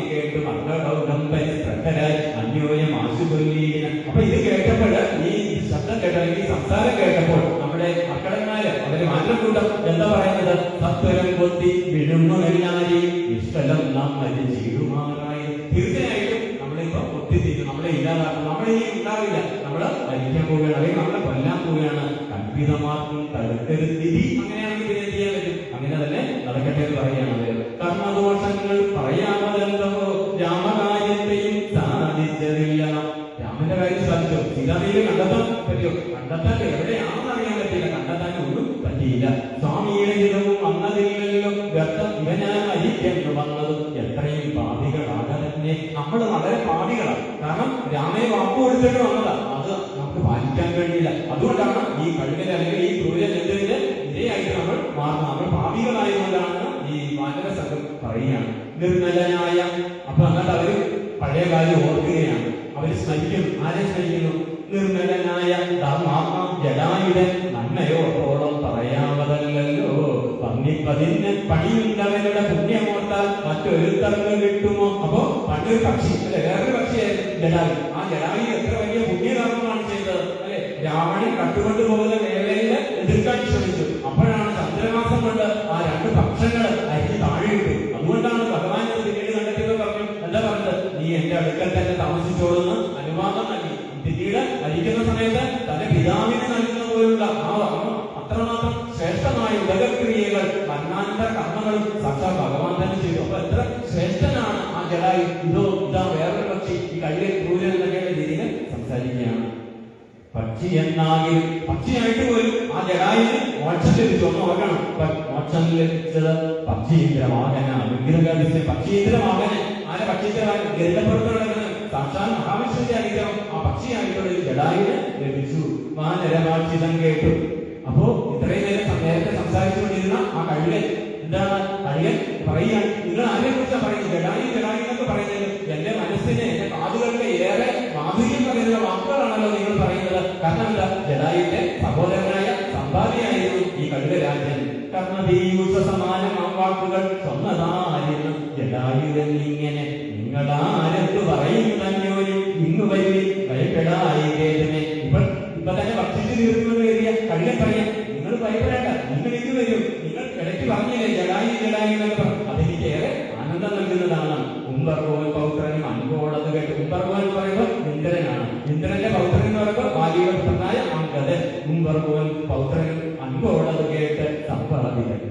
കേട്ട് മക്കളൗടമ്പരായി അന്യോന്യം ആശുപത്രിയിൽ. അപ്പൊ ഇത് കേട്ടപ്പോൾ ഈ ശബ്ദം കേട്ടോ, ഈ സംസാരം കേട്ടപ്പോൾ നമ്മുടെ മക്കളന്മാര് അവര് മാറ്റക്കൂട്ടം എന്താ പറയുന്നത്? സത്വരം കൊത്തി വിഴുങ്ങുമെല്ലാരി ഇഷ്ടലം നാം മരിച്ചിടുമാറായി. തീർച്ചയായിട്ടും നമ്മളിപ്പോ ഒത്തിരി നമ്മളെ ഇല്ലാതാക്കും. നമ്മളെ ഇനി ഉണ്ടാവില്ല. നമ്മള് മരിക്കാൻ പോവുകയാണ്, അല്ലെങ്കിൽ നമ്മളെ കൊല്ലാൻ പോവുകയാണ്. കൽപ്പിതമാർക്കും തടുക്കരുത്തിരി. അങ്ങനെയാണെങ്കിൽ പിന്നെ എന്ത് ചെയ്യാൻ പറ്റും? അങ്ങനെ തന്നെ നടക്കട്ടെ എന്ന് പറയുകയാണ്. കർമ്മദോഷങ്ങൾ പറയാമതെന്തോ രാമകാര്യത്തെയും സാധിച്ചതില്ല. രാമന്റെ കാര്യം സാധിച്ചോ? സീതാദേവിയെ കണ്ടെത്താൻ പറ്റിയോ? കണ്ടെത്താൻ എവിടെയാണെന്ന് അറിയാൻ പറ്റില്ല. കണ്ടെത്താൻ ഒന്നും പറ്റിയില്ല. സ്വാമിയുടെ ഹിതവും വന്നതില്ലല്ലോ. ഗർത്തം ഇവനാ മരിക്കുന്നു വന്നതും എത്രയും പാപികളാകെ തന്നെ. നമ്മൾ വളരെ പാപികളാണ്. കാരണം രാമയെ വാക്കു കൊടുത്തിട്ട് വന്നതാ. അത് നമുക്ക് പാലിക്കാൻ കഴിയില്ല. അതുകൊണ്ടാണ് ഈ കഴുകൻ അല്ലെങ്കിൽ ഈ ക്രൂരജന്തുവിന്റെ ഇരയായിട്ട് നമ്മൾ മാറുന്നത്. നമ്മൾ പാപികളായതുകൊണ്ടാണ് ഈ വാനര സംഘം പറയുകയാണ്. നിർമ്മലനായ. അപ്പൊ എന്നിട്ട് അവര് പഴയ കാര്യം ഓർക്കുകയാണ്. അവര് സ്മരിക്കുന്നു. ആരെ സ്മരിക്കുന്നു? നിർമ്മലനായ ധർമാത്മാ ജടായുധൻ നന്മയോടോളം പറയാമതല്ലോ. പന്നിപ്പതിന് പണിയുണ്ടവരുടെ പുണ്യമോർത്താൽ മറ്റൊരുത്തർക്ക് കിട്ടുമോ? അപ്പോ പണ്ടൊരു പക്ഷി അല്ലെ, വേറൊരു പക്ഷിയായിരുന്നു ജടായു. ആ ജടായു എത്ര വലിയ പുണ്യകർമ്മമാണ് ചെയ്തത് അല്ലെ. രാവണൻ കട്ടുകൊണ്ടു പോകുന്ന വേളയിൽ എതിർക്കാൻ ശ്രമിച്ചു. അപ്പോഴാണ് ചന്ദ്രമാസം കൊണ്ട് ആ രണ്ട് പക്ഷങ്ങൾ അരിഞ്ഞ് താഴെയിട്ടു. അതുകൊണ്ടാണ് ഭഗവാൻ പിന്നീട് കണ്ടെത്തിയത് പറഞ്ഞു, എന്താ പറഞ്ഞത്? നീ എന്റെ അടുക്കൽ തന്നെ താമസിച്ചോളുന്ന് അനുവാദം നൽകി. പിന്നീട് മരിക്കുന്ന സമയത്ത് തന്റെ പിതാവിന് നൽകുന്ന പോലുള്ള അത്രമാത്രം ശ്രേഷ്ഠമായ ഉദകക്രിയകൾ മരണാനന്തര കർമ്മങ്ങളും സാക്ഷാൽ ഭഗവാൻ തന്നെ ചെയ്തു. അപ്പൊ എത്ര ശ്രേഷ്ഠനാണ് ആ ജടായു. ഇതാ വേറൊരു പക്ഷി ഈ കഴിയ ക്രൂരൻ എന്നൊക്കെയുള്ള രീതിയിൽ സംസാരിക്കുകയാണ്. പക്ഷി എന്നാകിലും പക്ഷിയായിട്ട് പോലും ആ ജടായുവിന് മോക്ഷം ലഭിച്ചു. ഒന്ന് ഓർക്കണം, മോക്ഷം ലഭിച്ചത് പക്ഷീന്ദ്രവാഹന വിഗ്രഹ പക്ഷീന്ദ്രവാഹന. ആരെ പക്ഷീന്ദ്രവാഹന? ഗരുഡപ്പുറത്ത് നടക്കുന്നത് സാക്ഷാൽ മഹാവിഷ്ണുവിന്റെ അനുഗ്രഹം ആ പക്ഷിയായിട്ടുള്ള ഒരു ജടായുവിന് ലഭിച്ചു. വാനരമാക്ഷിതം കേട്ടു. അപ്പോ ഇത്രയും നേരത്തെ സംസാരിച്ചുകൊണ്ടിരുന്ന ആ കഴുകൻ എന്താണ്? കഴുകൻ പറയുകയാണ്, നിങ്ങൾ ആരെ കുറിച്ചാണ് പറയുന്നത്? ജടായു എന്നൊക്കെ പറയുന്നത് എന്റെ മനസ്സിന് എന്റെ കാതുകൾക്ക് ഏറെ മാധുര്യം പകരുന്ന വാക്കുകളാണല്ലോ നിങ്ങൾ പറയുന്നത്. കാരണം എന്താ? ജടായുവിന്റെ സഹോദരനായ സമ്പാദിയായിരുന്നു ഈ കഴുകരാജൻ. കർമ്മദീയൂഷ സമാനം ആ വാക്കുകൾ സ്വന്തതായിരുന്നു ജടായുവൻ ഇങ്ങനെ. നിങ്ങളാരെന്തു പറയും തന്നോരും ഇങ്ങു വരി ഭയപ്പെടായി കേതുമേ. ഇപ്പൊ തന്നെ ഭക്ഷിച്ചു തീർക്കുമെന്ന് കരുതിയ കഴുകൻ പറയാം, നിങ്ങൾ ഭയപ്പെടേണ്ട, നിങ്ങൾ ഇത് വരും. നിങ്ങൾ ഇടയ്ക്ക് പറഞ്ഞില്ലേ ജടായു എന്നൊക്കെ പറഞ്ഞു. അതെനിക്ക് ഏറെ ആനന്ദം നൽകുന്നതാണ്. ഉംബർഗോൻ പൗത്രനും അൻപോടത് കേട്ട്. ഉംബർഗോൻ എന്ന് പറയുമ്പോൾ ഇന്ദ്രനാണ്. ഇന്ദ്രന്റെ പൗത്രൻ എന്ന് പറയുമ്പോൾ ബാലിയുടെ പുത്രനായ അങ്കദൻ. ഉംബർഗോൻ പൗത്രനും അൻപോടത് കേട്ട് സമ്പാദികളുടെ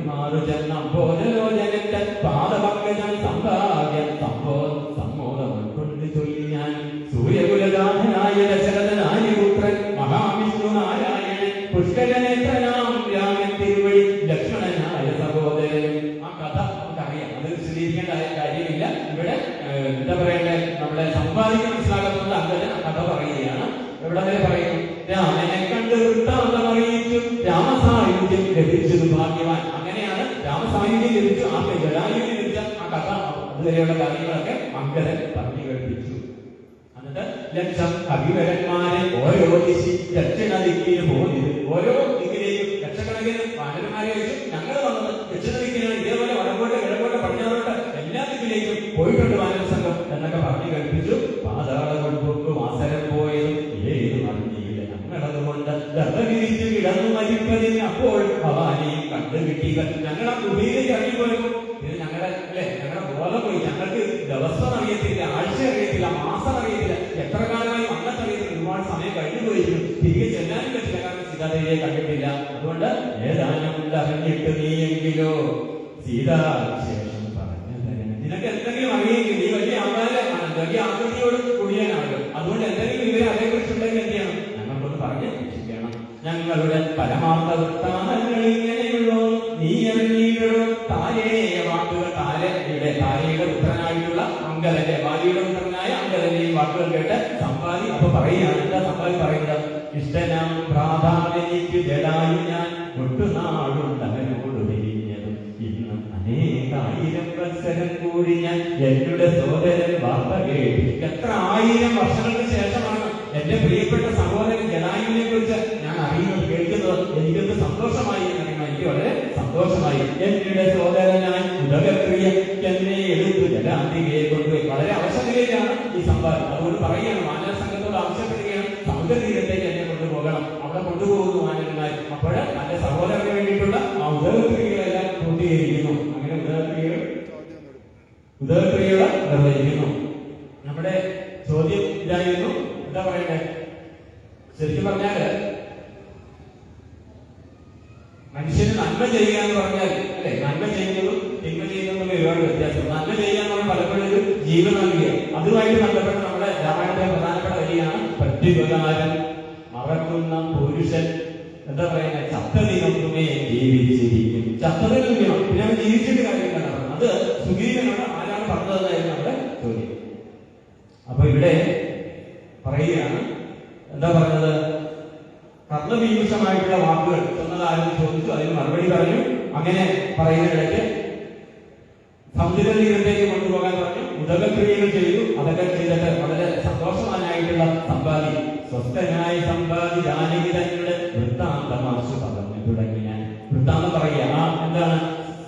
മാറു ചെന്നോജലോചനന്റെ പാദപങ്കജൻ സമ്പാദ്യം സമ്മോദം കൊണ്ട് ചൊല്ലി ഞാൻ. സൂര്യകുലജാതനായ ദശരഥനായ പുത്രൻ മഹാവിഷ്ണു നാരായണൻ പുഷ്കരനേത്രനാം രാമൻ തിരുവഴി ലക്ഷ്മണനായ സഹോദരൻ. ആ കഥ നമുക്കറിയാം, അത് വിശദീകരിക്കേണ്ട കാര്യമില്ല. ഇവിടെ എന്താ പറയണ്ടേ, നമ്മളെ സമ്പാദിക്കാൻ മനസ്സിലാകുന്നത് അങ്കദൻ ആ കഥ പറയുകയാണ്. എവിടെ വരെ പറയുന്നു? രാമനെ കണ്ട് വൃത്താന്തം അറിയിച്ചു രാമസായുജ്യം ലഭിച്ചത് ഭാഗ്യവാൻ. അങ്ങനെയാണ് രാമസായുജ്യം ലഭിച്ചു. ആ ജടായുവിന് ലഭിച്ച ആ കഥ അതുവരെയുള്ള കാര്യങ്ങളൊക്കെ ലക്ഷം കവിവരന്മാരെ ഓരോ ദിശി ദക്ഷിണ ദിക്കിന് പോകുന്നത്. ഓരോ ദിക്കിലേക്കും ലക്ഷക്കണക്കിന് വാനരന്മാരെ വെച്ചു ഞങ്ങൾ വന്നത് ദക്ഷിണ ദിക്കിനാണ്. ഇതേപോലെ വടക്കോട്ട് കിഴക്കോട്ട് പടിഞ്ഞാറോട്ട് എല്ലാ ദിക്കിലേക്കും പോയിട്ടുണ്ട് വാനര സംഘം എന്നൊക്കെ പറഞ്ഞു കേൾപ്പിച്ചു. പാതാള കൊടുപ്പ് വാസരം പോയതും ഏത് മറിഞ്ഞില്ല ഞങ്ങളതുകൊണ്ട് ഗർഭവിരിച്ചു കിടന്നു മരിപ്പതിന് അപ്പോൾ ഭവാനിയും കണ്ടു കിട്ടിയവർ. ഞങ്ങൾ ആ ഗുഹയിലേക്ക് ഇറങ്ങിപ്പോയപ്പോൾ ഇത് ഞങ്ങളുടെ ഞങ്ങളുടെ ബോധം പോയി. ഞങ്ങൾക്ക് ദിവസം അറിയത്തില്ല, ആഴ്ച അറിയത്തില്ല, മാസം അറിയത്തില്ല, എത്ര കാലമായി വന്നിട്ട് അറിയത്തില്ല. ഒരുപാട് സമയം കഴിഞ്ഞു പോയിരിക്കും. തിരികെ ചെല്ലാനും പറ്റില്ല, കാരണം സീതാദേവിയെ കണ്ടിട്ടില്ല. അതുകൊണ്ട് ഏതാനും അറിഞ്ഞിട്ട് നീയെങ്കിലോ സീതാ ശേഷം പറഞ്ഞു തരണം. നിനക്ക് എന്തെങ്കിലും അറിയെങ്കിൽ നീ വലിയ ആകാരമാണ്, വലിയ ആകൃതിയോട് കൂടിയനാണല്ലോ. അതുകൊണ്ട് എന്തെങ്കിലും ഇവരെ അതേക്കുറിച്ചുണ്ടെങ്കിൽ എന്ത് ചെയ്യണം? ഞങ്ങൾക്കൊന്ന് പറഞ്ഞ് രക്ഷിക്കണം. ഞങ്ങളുടെ പരമാർത്ഥ വൃത്താന്തങ്ങൾ ഇങ്ങനെയുള്ളൂ. നീ അറിഞ്ഞീടോ താരേ വാക്കുകൾ. താരയുടെ പുത്രനായിട്ടുള്ള അങ്കദന്റെ, ബാലിയുടെ പുത്രനായ അങ്കദന്റെയും വാക്കുകൾ കേട്ട് സമ്പാദി അപ്പൊ പറയുകയാണ്. എന്താ സമ്പാദി പറയുന്നത്? ഇഷ്ടനാം പ്രാധാന്യനിക്ക് ജഡായു ഞാൻ ഒട്ടുനാടുണ്ടവനോട് പിരിഞ്ഞതും ഇന്നും അനേകായിരം വത്സരം കൂടി ഞാൻ എന്നുടെ സഹോദരൻ വാർത്ത കേട്ടു. എത്ര ആയിരം വർഷങ്ങൾക്ക് ശേഷമാണ് എന്റെ പ്രിയപ്പെട്ട സഹോദരൻ ജഡായുവിനെ കുറിച്ച് ഞാൻ അറിയുന്നത്, കേൾക്കുന്നത്. എനിക്കൊന്ന് സന്തോഷമായി എന്നറിയുമ്പോൾ എനിക്ക് വളരെ സന്തോഷമായി. എന്നുടെ സഹോദരനായി ഉദകപ്രിയ എന്നെ എടുത്തു ജലാന്തികയെ കൊണ്ടുപോയി. വളരെ അവശതയിലേക്കാണ് ഈ സംവാദം. അതുകൊണ്ട് പറയുകയാണ്, വാനര സംഘത്തോട് ആവശ്യപ്പെടുകയാണ്, സമുദ്രതീരത്തേക്ക് എന്നെ കൊണ്ടുപോകണം. അവിടെ കൊണ്ടുപോകുന്നു വാനരന്മാർ. അപ്പോൾ തന്റെ സഹോദരന് വേണ്ടിയിട്ടുള്ള ആ ഉദകക്രിയകളെല്ലാം പൂർത്തീകരിക്കുന്നു. അങ്ങനെ ഉദകക്രിയകൾ നിർവഹിക്കുന്നു. നമ്മുടെ ചോദ്യം ഇതായിരുന്നു, എന്താ പറയണ്ടേ? ശരിക്കും പറഞ്ഞാല് മനുഷ്യന് നന്മ ചെയ്യുക എന്ന് പറഞ്ഞാൽ, അല്ലെ, നന്മ ചെയ്യുന്നതും തിന്മ ചെയ്യുന്നതും ഒരുപാട് വ്യത്യാസം. നന്മ ചെയ്യുക എന്ന് പറഞ്ഞാൽ പലപ്പോഴും ഒരു ജീവൻ നൽകുക. അതുമായിട്ട് ബന്ധപ്പെട്ട് നമ്മുടെ രാമായണത്തിലെ പ്രധാനപ്പെട്ട വരിയാണ് പ്രത്യുപകാരം മറക്കുന്ന പുരുഷൻ. എന്താ പറയുന്നത്? ചത്തതിനൊന്നുമേ ജീവിച്ചിരിക്കും. ചത്തതിനൊന്നും പിന്നെ അവൻ ജീവിച്ചിട്ട് കാര്യമില്ല. അത് സുഗ്രീവനോട് ആരാണ് പറഞ്ഞതെന്നായിരുന്നു നമ്മുടെ ചോദ്യം. അപ്പൊ ഇവിടെ പറയുകയാണ്, എന്താ പറഞ്ഞത്? കർണവിഭൂഷമായിട്ടുള്ള വാക്കുകൾ എന്നതാരും ചോദിച്ചു, അതിന് മറുപടി പറഞ്ഞു. അങ്ങനെ പറയുന്നതിടയ്ക്ക് സമുദ്രതീരത്തേക്ക് കൊണ്ടുപോകാൻ പറഞ്ഞു. ഉദകക്രിയകൾ ചെയ്തു. അതൊക്കെ ചെയ്തിട്ട് വളരെ സന്തോഷവാനായിട്ടുള്ള സമ്പാദി, സ്വസ്ഥനായ സമ്പാദി ജാനകി തങ്ങളുടെ വൃത്താന്തമാശു പറഞ്ഞു തുടങ്ങി. ഞാൻ വൃത്താന്തം പറയുക എന്താണ്?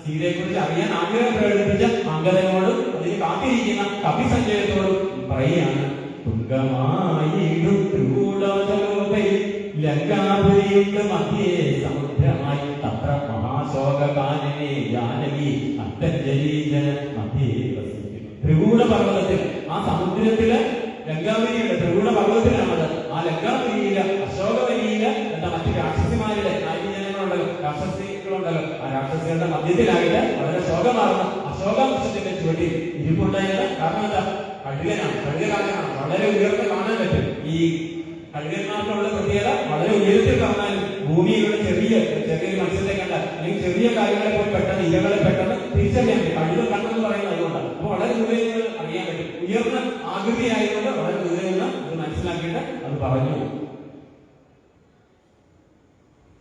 സീതയെ കുറിച്ച് അറിയാൻ ആഗ്രഹം പ്രകടിപ്പിച്ച അങ്കദനോടും അതിന് കാത്തിരിക്കുന്ന കവിസഞ്ജയത്തോടും പറയുകയാണ്. തുങ്കമായിടും ത്രികൂടാചലോപയിൽ ലങ്കാപുരിയുണ്ട് മധ്യേ സമുദ്രമായി തത്ര മഹാശോകാനനെ ജാനകി അത്തഞ്ജലീജന മധ്യേ വസിക്കുന്നു. ത്രികൂട പർവ്വതത്തിൽ, ആ സമുദ്രത്തില് ലങ്കാപുരിയുണ്ട്. ത്രികൂട പർവ്വതത്തിലാണത്. ആ ലങ്കാപുരിയില് അശോകവനിയില് എന്താ മറ്റു രാക്ഷസിമാരുടെ നായികജനങ്ങളുണ്ടല്ലോ, രാക്ഷസികളുണ്ടല്ലോ, ആ രാക്ഷസികളുടെ മധ്യത്തിലായിട്ട് വളരെ ശോകമാർന്ന അശോകവൃക്ഷത്തിന്റെ ചുവട്ടിൽ ഇരിപ്പുണ്ടായത്. കാരണം എന്താ? കഴുകരാജനാണ്. വളരെ ഉയർന്ന് കാണാൻ പറ്റും. ഈ കഴുകന്മാർക്കുള്ള പ്രത്യേകത വളരെ ഉയരത്തിൽ കാണാനും ഭൂമിയിലുള്ള ചെറിയൊരു മത്സ്യത്തെ കണ്ട അല്ലെങ്കിൽ ചെറിയ കാര്യങ്ങളെ പോയി പെട്ടെന്ന് ഇരകളെ പെട്ടെന്ന് തിരിച്ചറിയാൻ പറ്റും. കഴുക കണ്ണെന്ന് പറയുന്നത് അതുകൊണ്ടാണ്. അപ്പൊ വളരെ ദൂരെ അറിയാൻ പറ്റും. ഉയർന്ന ആകൃതിയായതുകൊണ്ട് വളരെ ദൂരെ നിന്ന് അത് മനസ്സിലാക്കിയിട്ട് അത് പറഞ്ഞു.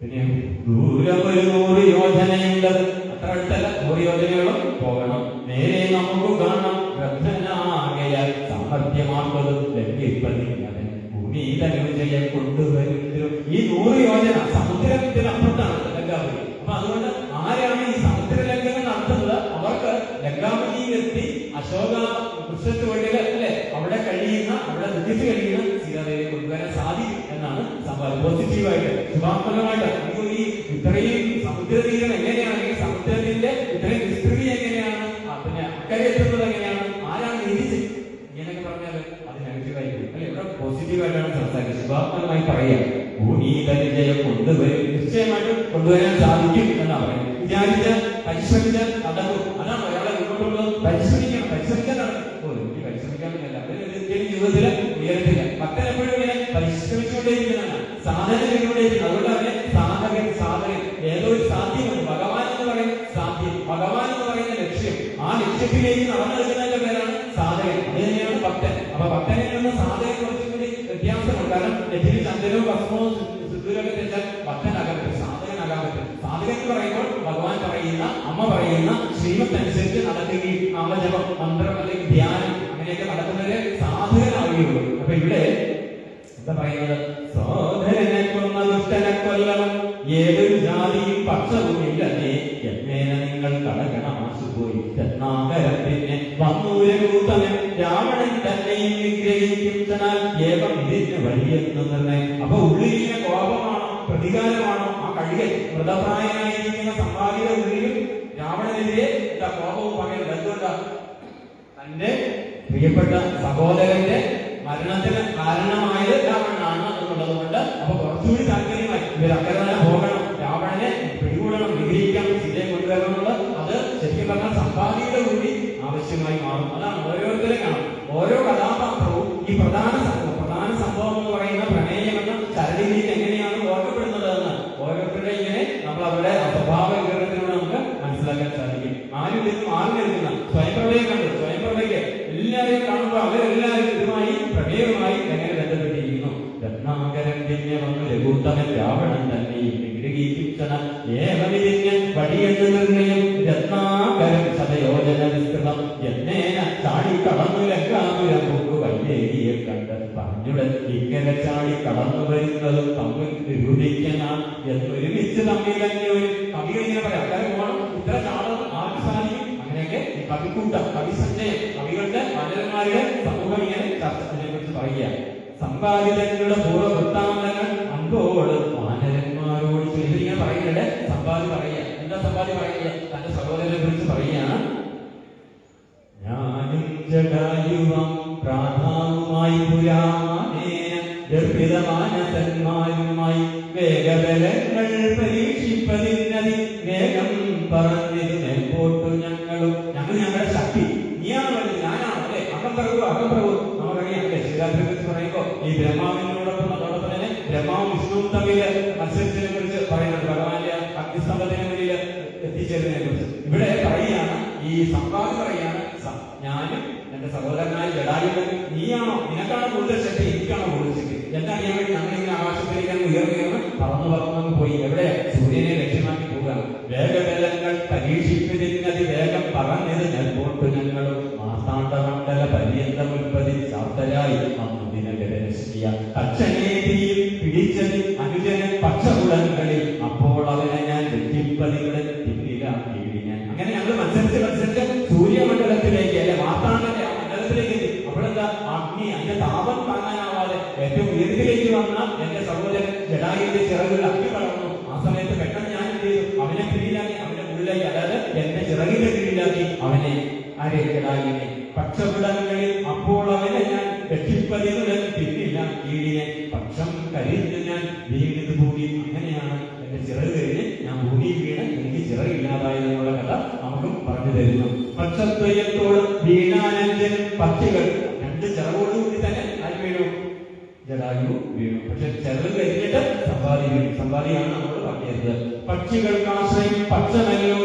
പിന്നെ ദൂരം ഒരു 100 യോജനയുള്ളത്. അത്ര അടുത്തല്ല, 100 യോജനകളും പോകണം. നേരെ നമുക്ക് കാണാം ഗ്രന്ഥനാകയാൽ സാമർഥ്യമാർക്കതും ലംഘിപ്പതിങ്ങനെ ഭൂമിയിലനുജയം കൊണ്ടുവരും. ഈ 100 യോജന സമുദ്രത്തിനപ്പുറത്താണ് ലങ്കാപുരി. അപ്പൊ അതുകൊണ്ട് ആരാണ് ഈ സമുദ്ര ലംഘനം നടത്തുന്നത്? അവർക്ക് ലങ്കാപുരിയിലെത്തി അശോക വൃക്ഷച്ചുവട്ടില്, അല്ലെ, അവിടെ കഴിയുന്ന, അവിടെ ദുഃഖിച്ച് കഴിയുന്ന സീതാദേവിയെ കൊണ്ടുവരാൻ സാധിക്കും എന്നാണ് സംഭവം. പോസിറ്റീവായിട്ട്, ശുഭാത്മകമായിട്ട്. ഈ ഇത്രയും സമുദ്രതീരം എങ്ങനെയാണെങ്കിൽ സമുദ്രത്തിന്റെ ഇത്രയും വിസ്തൃതി എങ്ങനെയാണ്, പിന്നെ അക്കരെ എത്തുന്നത് എങ്ങനെയാണ്, ആരാണ് നീതിച്ച് ഇങ്ങനെയൊക്കെ പറഞ്ഞാൽ അത് നെഗറ്റീവായിരിക്കും, അല്ലെ? ഇവിടെ പോസിറ്റീവായിട്ടാണ് സംസാരിക്കുന്നത്, ശുഭാത്മകമായി പറയുക. ഭൂമിയിലനുജയം കൊണ്ടുവരും, നിശ്ചയമായിട്ടും കൊണ്ടുവരാൻ സാധിക്കും എന്നാണ് പറയുന്നത്. വിചാരിച്ച് പരിശ്രമിച്ചാൽ നടക്കും. അതാണ് ഒരാളെ മുന്നോട്ടുള്ളത്. പരിശ്രമിക്കാൻ നടക്കും. എനിക്ക് പരിശ്രമിക്കാമെന്നല്ല, ജീവിതത്തില് ഉയരത്തില്ല. ഭക്തൻ എപ്പോഴും ഇങ്ങനെ പരിശ്രമിച്ചുകൊണ്ടേയിരിക്കുന്നതാണ്, സാധന ചെയ്തുകൊണ്ടേയിരിക്കുന്നത്. അതുകൊണ്ട് തന്നെ സാധകൻ ഏതോ ഒരു സാധ്യമുണ്ട്. ഭഗവാൻ എന്ന് പറയുന്ന സാധ്യം, ഭഗവാൻ എന്ന് പറയുന്ന ലക്ഷ്യം, ആ ലക്ഷ്യത്തിലേക്ക് നടന്നെടുക്കുന്നതിന്റെ പേരാണ് സാധകൻ. അത് തന്നെയാണ് ഭക്തൻ. അപ്പൊ ഭക്തനിൽ നിന്ന് സാധകൻ കുറച്ചും കൂടി വ്യത്യാസമുണ്ട്. കാരണം നെറ്റിന് ചന്ദ്രനും ഭസ്മവും സിദ്ധൂരൊക്കെ തെറ്റാൽ ഭക്തനാകാൻ പറ്റും, സാധകനാകാൻ പറ്റും. സാധകൻ എന്ന് പറയുമ്പോൾ ഭഗവാൻ പറയുന്ന, അമ്മ പറയുന്ന ശ്രീമത്തനുസരിച്ച് നടക്കുകയും നാമജപം, മന്ത്രം അല്ലെങ്കിൽ ധ്യാനം അങ്ങനെയൊക്കെ നടക്കുന്നവരെ സാധകനാവുകയുള്ളൂ. അപ്പൊ ഇവിടെ എന്താ പറയുന്നത്? സോദരനെ കൊന്ന ദുഷ്ടനെ കൊല്ലണം, ഏതൊരു ജാതിയും പക്ഷവും ഇല്ലതേ, എന്നേന നിങ്ങൾ കടകണമാശുപോയി. രത്നാകരം പിന്നെ വന്നൂരൂത്തമൻ രാവണൻ തന്നെയും വിഗ്രഹിക്കുന്നതിനാൽ ഏവം ഇതിന് വഴിയെന്ന് നിർണയം. അപ്പൊ ഉള്ളിലിങ്ങനെ കോപമാണോ പ്രതികാരമാണോ? ആ കഴുകൻ മൃതപ്രായനായിരിക്കുന്ന സമ്പാദിയുടെ ഉള്ളിലും രാവണനെതിരെ എന്താ കോപവും പകരുന്നത്? എന്തുകൊണ്ടാ? തന്റെ പ്രിയപ്പെട്ട സഹോദരന്റെ മരണത്തിന് കാരണമായത് രാവണനാണ് എന്നുള്ളത് കൊണ്ട് അപ്പൊ കുറച്ചുകൂടി താല്പര്യമായി ഇവർ അക്കരനെ പോകണം, രാവണനെ പിടികൂടണം, വിഗ്രഹിക്കണം, സീതയെ കൊണ്ടുവരണം എന്നുള്ളത് അത് ശരിക്കും പറഞ്ഞാൽ സമ്പാദിയുടെ കൂടി ആവശ്യമായി മാറും. അതാണ് ഓരോരുത്തരെ കാണും. ഓരോ കഥാപാത്രവും ഈ പ്രധാന സംഭവം എന്ന് പറയുന്ന പ്രമേയം എന്ന ചരടിലേക്ക് എങ്ങനെയാണ് ഓർക്കപ്പെടുന്നത് എന്ന് ഓരോരുത്തരുടെ ഇങ്ങനെ നമ്മൾ അവരുടെ സ്വഭാവ വിവരണത്തിലൂടെ നമുക്ക് മനസ്സിലാക്കാൻ സാധിക്കും. ആരും ഇതിന് മാറി നിൽക്കുന്ന സ്വയംപ്രഭയെ കണ്ടു. സ്വയംപ്രഭയ്ക്ക് എല്ലാവരെയും കാണുമ്പോൾ അവരെല്ലാവരും ഇതുമായി പ്രമേയവുമായി എങ്ങനെ ബന്ധപ്പെട്ടിരിക്കുന്നു. രത്നാകരം പിന്നെ വന്നു രഘുത്തമൻ രാവണൻ തന്നെയും വിഗ്രഹിക്കുന്ന ഏവമിതിന് വഴിയെന്ന് നിർണയം. രത്നാകരം ശതയോജന വിസ്തൃതം എന്നേന ചാടി കടന്നു ലങ്കാപുരം പോക്ക് വൈദേഹിയെ കണ്ട് പറഞ്ഞുടൻ ഇങ്ങനെ ചാടി കടന്നു വരുന്നതും തമ്മിൽ നിരൂപിക്കണം എന്നൊരുമിച്ച് തമ്മിൽ തന്നെ ഒരു കവികൾ ഇങ്ങനെ പറയാം. അക്കാര്യം പോകണം, ഇത്ര ചാടുന്നത് ആർക്ക് സാധിക്കും? അങ്ങനെയൊക്കെ കവിക്കൂട്ടം, കവിസഞ്ചയം, കവികളുടെ വാനരന്മാരുടെ സമൂഹം ഇങ്ങനെ ചർച്ചയെ കുറിച്ച് പറയുകയാണ്. സമ്പാദിതങ്ങളുടെ പൂർവ്വ വൃത്താന്തങ്ങൾ അൻപോട് വാനരന്മാരോട് ഇങ്ങനെ പറയുന്നുണ്ട്. സമ്പാദി പറയുക, എന്താ സമ്പാദി പറയുന്നത്? തന്റെ സഹോദരനെ കുറിച്ച് പറയുകയാണ്. ഞാനും ജടായുവം പ്രാധാവുമായി ഗർഭിതമാനസന്മാരുമായി വേഗബലങ്ങൾ പരീക്ഷിപ്പതിനതി വേഗം പറഞ്ഞത് മേൽപോട്ടു ഞങ്ങളും ഞങ്ങളുടെ ശക്തി നീയാണ് വേണ്ടത്, ഞാനാണ് അല്ലെ? അകംപ്രഭു നമുക്കറിയാം അല്ലെ? ശിവരാത്രിയെ കുറിച്ച് പറയുമ്പോ ഈ ബ്രഹ്മാവിനോടൊപ്പം അതോടൊപ്പം തന്നെ ബ്രഹ്മാവും വിഷ്ണുവും തമ്മിൽ മത്സരിച്ചതിനെ കുറിച്ച് പറയുന്നുണ്ട്. ഭഗവാന്റെ അഗ്നിസ്തംഭത്തിന് മുന്നിൽ എത്തിച്ചേരുന്നതിനെ കുറിച്ച് ഇവിടെ പറയുകയാണ്. ഈ സമ്പാദി പറയാണ്, ഞാനും എന്റെ സഹോദരനായ ജടായുവും നീയാണോ, നിനക്കാണോ കൂടുതൽ ശക്തി, എനിക്കാണോ കൂടുതൽ ശക്തി? എന്താ അറിയാൻ വേണ്ടി നമ്മളിങ്ങനെ ആകാശത്തിലേക്കാണ് ഉയർന്നു പറന്നു പോയി എവിടെ? സൂര്യനെ ലക്ഷ്യമാക്കി പോവുകയാണ്. വേഗബലങ്ങൾ പരീക്ഷിപ്പിതിനതി വേഗം പറഞ്ഞത് നെൽപോട്ട് ഞങ്ങളും മാസാണ്ടമണ്ഡല പര്യന്തം ഉൽപ്പതിച്ചാർത്തരായി അന്നു ദിനകരശ്രിയ തക്ഷണേതിയിൽ പിടിച്ചത് അനുജനൻ പക്ഷകുടങ്ങളിൽ അപ്പോൾ അവനെ ഞാൻ വെട്ടിപ്പതിയുടെ പിന്നിലാക്കി ഞാൻ. അങ്ങനെ ഞങ്ങൾ മത്സരിച്ച് സൂര്യമണ്ഡലത്തിലേക്ക് അല്ലെ മാർത്താണ്ഡന്റെ ആ മണ്ഡലത്തിലേക്ക് എത്തി. അവിടെന്താ അഗ്നി, അതിന്റെ താപം താങ്ങാനാവാതെ ഏറ്റവും ഉയരത്തിലേക്ക് വന്ന എന്റെ സഹോദരൻ ജടായുവിന്റെ ചിറകിൽ അഗ്നി പടർന്നു. ആ സമയത്ത് പെട്ടെന്ന് ഞാൻ എന്ത് ചെയ്തു? അവനെ കീഴിലാക്കി, അവന്റെ മുകളിലാക്കി, അതായത് എന്റെ ചിറകിന്റെ കീഴിലാക്കി അവനെ, ആരെ? ജടായുവിനെ പക്ഷപുടങ്ങളിൽ. അപ്പോൾ അവനെ ഞാൻ വെട്ടിപ്പതിനുടൻ പിന്നില്ല കീഴിനെ പക്ഷം കരിഞ്ഞ് ഞാൻ വീണത് ഭൂമി. അങ്ങനെയാണ് എന്റെ ചിറക് കഴിഞ്ഞ് ഞാൻ ഭൂമിയിൽ വീണ് എനിക്ക് ചിറകില്ലാതായതെന്നുള്ള കഥ നമുക്കും പറഞ്ഞു തരുന്നു. പക്ഷദ്വയത്തോട് വീണാനന്ദനും പക്ഷികൾ രണ്ട് ചിറകോടുകൂടി തന്നെ ആര് വീണു? ജടായു വീണു. പക്ഷെ ചിറക് കഴിഞ്ഞിട്ട് സമ്പാദി വീണു. സമ്പാദിയാണ് നമ്മളോട് പറഞ്ഞത്. പക്ഷികൾക്ക് ആശ്രയം പക്ഷമല്ലോ.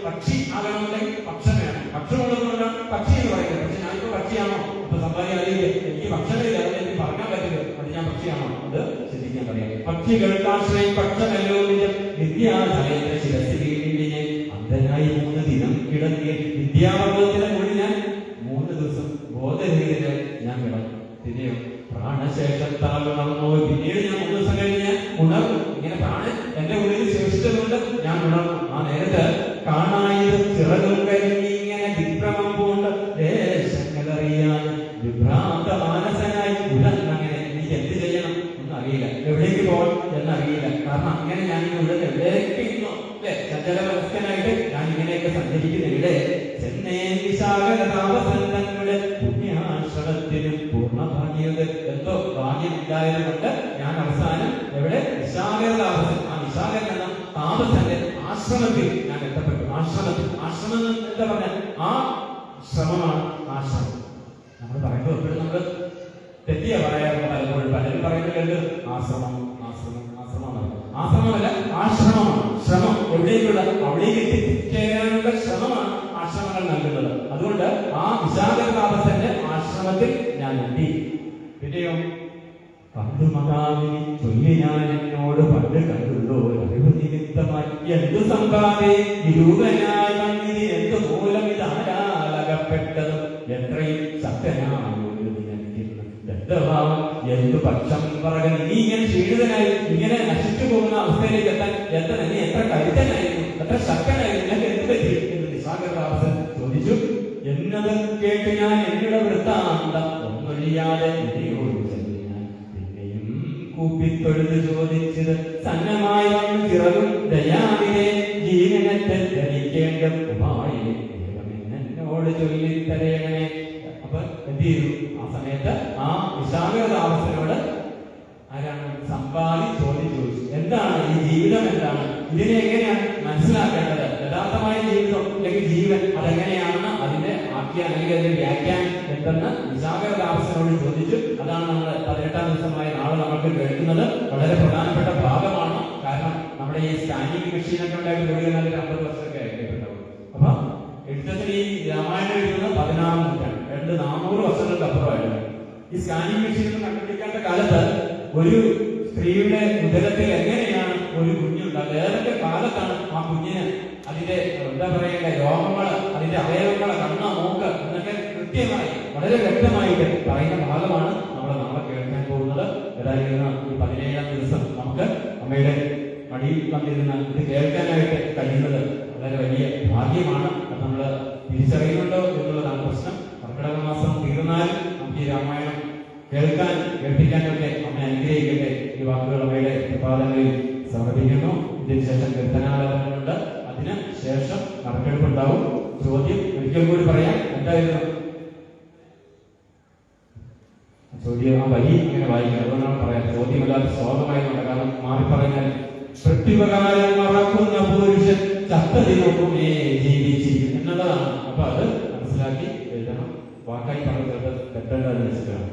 പക്ഷി ആകണമെങ്കിൽ പക്ഷം വേണം. പക്ഷമുള്ളതുകൊണ്ടാണ് പക്ഷി എന്ന് പറയുന്നത്. പക്ഷെ ഞാനിപ്പോ പക്ഷിയാണോ? ഇപ്പൊ സമ്പാദി അറിയില്ല, എനിക്ക് ഭക്ഷണമില്ല, അതുകൊണ്ട് എനിക്ക് പറഞ്ഞാൻ പറ്റില്ല. അത് ഞാൻ പക്ഷിയാണോ? അത് ശ്രദ്ധിക്കാൻ പറയാം. പക്ഷികൾക്ക് ആശ്രയം പക്ഷമല്ലോ. വിദ്യാലയത്തിന്റെ ശിരസിൽ വീണിനെ അന്ധനായി 3 ദിനം കിടന്നിയ വിദ്യാപർവ്വതത്തിന്റെ മുകളിൽ ഞാൻ 3 ദിവസം ബോധരഹിതനായി ഞാൻ കിടന്നു. പിന്നെയോ പ്രാണശേഷത്താൽ ഉണർന്നോ. പിന്നീട് ഞാൻ 3 ദിവസം കഴിഞ്ഞ് ഉണർന്നു. ഇങ്ങനെ പ്രാണൻ എന്റെ ഉള്ളിൽ ശേഷിച്ചതുകൊണ്ട് ഞാൻ ഉണർന്നു. ആ നേരത്ത് കാണായത് ചിറകും കഴിഞ്ഞ് ഇങ്ങനെ വിഭ്രമം കൊണ്ട് ദേശങ്ങളറിയാൻ വിഭ്രാന്ത മാനസനായി ഉടനങ്ങനെ. എനിക്ക് എന്ത് ചെയ്യണം എന്നറിയില്ല, എവിടേക്ക് പോകണം എന്നറിയില്ല. കാരണം അങ്ങനെ ഞാൻ ഇവിടെ എവിടേക്ക് ഇരുന്നു അല്ലെ? ചഞ്ചല മനസ്കനായിട്ട് ഞാൻ ഇങ്ങനെയൊക്കെ സഞ്ചരിക്കുന്നിവിടെ ചെന്നേ വിശാഖതാപസന്ധങ്ങളുടെ പുണ്യാശ്രമത്തിനും പൂർണ്ണഭാഗ്യത് എന്തോ ഭാഗ്യമുണ്ടായത് കൊണ്ട് ഞാൻ അവസാനം എവിടെ? വിശാഖതാപസൻ, ആ വിശാഖൻ എന്ന താപസന്റെ ആശ്രമത്തിൽ ഞാൻ എത്തപ്പെട്ടു. ആശ്രമം എന്താ പറഞ്ഞ? ആ ശ്രമമാണ് ആശ്രമം. നമ്മൾ പറയുമ്പോൾ എപ്പോഴും നമ്മൾ തെറ്റിയ പറയാറുണ്ട് പലപ്പോഴും. പലരും പറയുന്നത് ആശ്രമമല്ല, ആശ്രമമാണ്. ശ്രമം എവിടേക്കുള്ള? അവിടേക്ക് എത്തിച്ചേരാനുള്ള ശ്രമമാണ് ആശ്രമങ്ങൾ നൽകുന്നത്. അതുകൊണ്ട് ആ വിശാഖതാപസന്റെ ആശ്രമത്തിൽ ഞാൻ എത്തി. പിന്നെയോ പണ്ട് മകാവിനി ചൊല്ലി ഞാൻ എന്നോട് പണ്ട് കണ്ടുള്ളൂ അറിവ് നിമിത്തമായി എന്തു സമ്പാദേ നിരൂപനായി വന്നിതി എന്തു മൂലം ഇതാരാലകപ്പെട്ടതും എത്രയും ശക്തനായ ദന്തഭാവം എന്തു പക്ഷം പറകൻ, നീ ഇങ്ങനെ ക്ഷീണിതനായി ഇങ്ങനെ നശിച്ചു പോകുന്ന അവസ്ഥയിലേക്ക് എത്താൻ നീ എത്ര കരുത്തനായിരുന്നു, എത്ര ശക്തനായിരുന്നു, നിനക്ക് എന്ത് പറ്റി എന്ന് നിശാഗരദാസൻ ചോദിച്ചു. എന്നത് കേട്ട് ഞാൻ എന്നിടെ വൃത്താന്തം ഒന്നൊഴിയാതെ പിന്നെയും കൂപ്പിത്തൊഴുത് ചോദിച്ചത്, സന്നമായി വന്ന് ചിറകും ദയാവിനെ ജീവനത്തെ ധരിക്കേണ്ട ഉപായി എന്നോട് ചൊല്ലിത്തരയണേ. അപ്പൊ എന്ത് ചെയ്തു? ആ സമയത്ത് ആ വിശാഖദാസനോട് ആരാണ് സമ്പാദി ചോദിച്ചു, എന്താണ് ഈ ജീവിതം, എന്താണ് ഇതിനെ എങ്ങനെയാണ് മനസ്സിലാക്കേണ്ടത്, യഥാർത്ഥമായ ജീവിതം അല്ലെങ്കിൽ ജീവൻ അതെങ്ങനെയാണെന്ന് അതിന്റെ ആഖ്യാനം അല്ലെങ്കിൽ അതിന്റെ വ്യാഖ്യാനം എന്തെന്ന് വിശാഖദാസനോട് ചോദിച്ചു. അതാണ് നമ്മൾ 18-ാം ദിവസമായ നാളെ നമുക്ക് കേൾക്കുന്നത്. വളരെ പ്രധാനപ്പെട്ട ഭാഗമാണ്. കാരണം നമ്മുടെ ഈ സ്കാനിങ് മെഷീനൊക്കെ ഉണ്ടായിട്ട് കൂടുതൽ 50 വർഷമൊക്കെ കേട്ടിട്ടുണ്ടാവും. അപ്പൊ എഴുത്തച്ഛൻ ഈ രാമായണം എഴുതുന്ന 16-ാം നൂറ്റാണ്ട്, 400 വർഷങ്ങൾക്ക് അപ്പുറമായിരുന്നു. ഈ സ്കാനിങ് മെഷീൻ കണ്ടുപിടിക്കാത്ത കാലത്ത് ഒരു സ്ത്രീയുടെ ഉദരത്തിൽ എങ്ങനെയാണ് ഒരു കുഞ്ഞുണ്ടാകുന്നത്, ഏതൊക്കെ കാലത്താണ് ആ കുഞ്ഞിന് അതിന്റെ എന്താ പറയേണ്ട രോഗങ്ങള്, അതിന്റെ അവയവങ്ങള്, കണ്ണ്, മൂക്ക് എന്നൊക്കെ കൃത്യമായി വളരെ വ്യക്തമായിട്ട് പറയുന്ന ഭാഗമാണ് നമ്മൾ നാളെ കേൾക്കാൻ പോകുന്നത്. ഏതായിരുന്നു ഈ 17-ാം ദിവസം നമുക്ക് അമ്മയുടെ മടിയിൽ വന്നിരുന്ന ഇത് കേൾക്കാനായിട്ട് കഴിയുന്നത് വളരെ വലിയ ഭാഗ്യമാണ്. അത് നമ്മൾ തിരിച്ചറിയുന്നുണ്ടോ എന്നുള്ളതാണ് പ്രശ്നം. കർക്കിടക മാസം തീർന്നാലും നമുക്ക് ഈ രാമായണം കേൾപ്പിക്കാനൊക്കെ അമ്മ അനുഗ്രഹിക്കട്ടെ. ഈ വാക്കുകൾ അമ്മയുടെ പ്രഭാതങ്ങളിൽ സമർപ്പിക്കുന്നു. ഇതിന് ശേഷം കീർത്തനാലാപനമുണ്ട്. അതിന് ശേഷം നറുക്കെടുപ്പുണ്ടാവും. ചോദ്യം ഒരിക്കൽ കൂടി പറയാം. എന്തായിരുന്നു ചോദ്യം? ആ വരി ഇങ്ങനെ വായിക്കണം, അതുകൊണ്ടാണ് പറയാം. ചോദ്യമല്ലാതെ സ്വാഗതമായതുകൊണ്ട്, കാരണം മാറി പറഞ്ഞാൽ പ്രത്യുപകാരം മറക്കുന്ന പുരുഷൻ ചത്തതിനൊപ്പമേ ജീവിച്ചിരിക്കും എന്നുള്ളതാണ്. അപ്പൊ അത് മനസ്സിലാക്കി എഴുതണം. വാക്കായി പറഞ്ഞത് തെറ്റേണ്ടതെന്ന് വെച്ചിട്ടാണ്.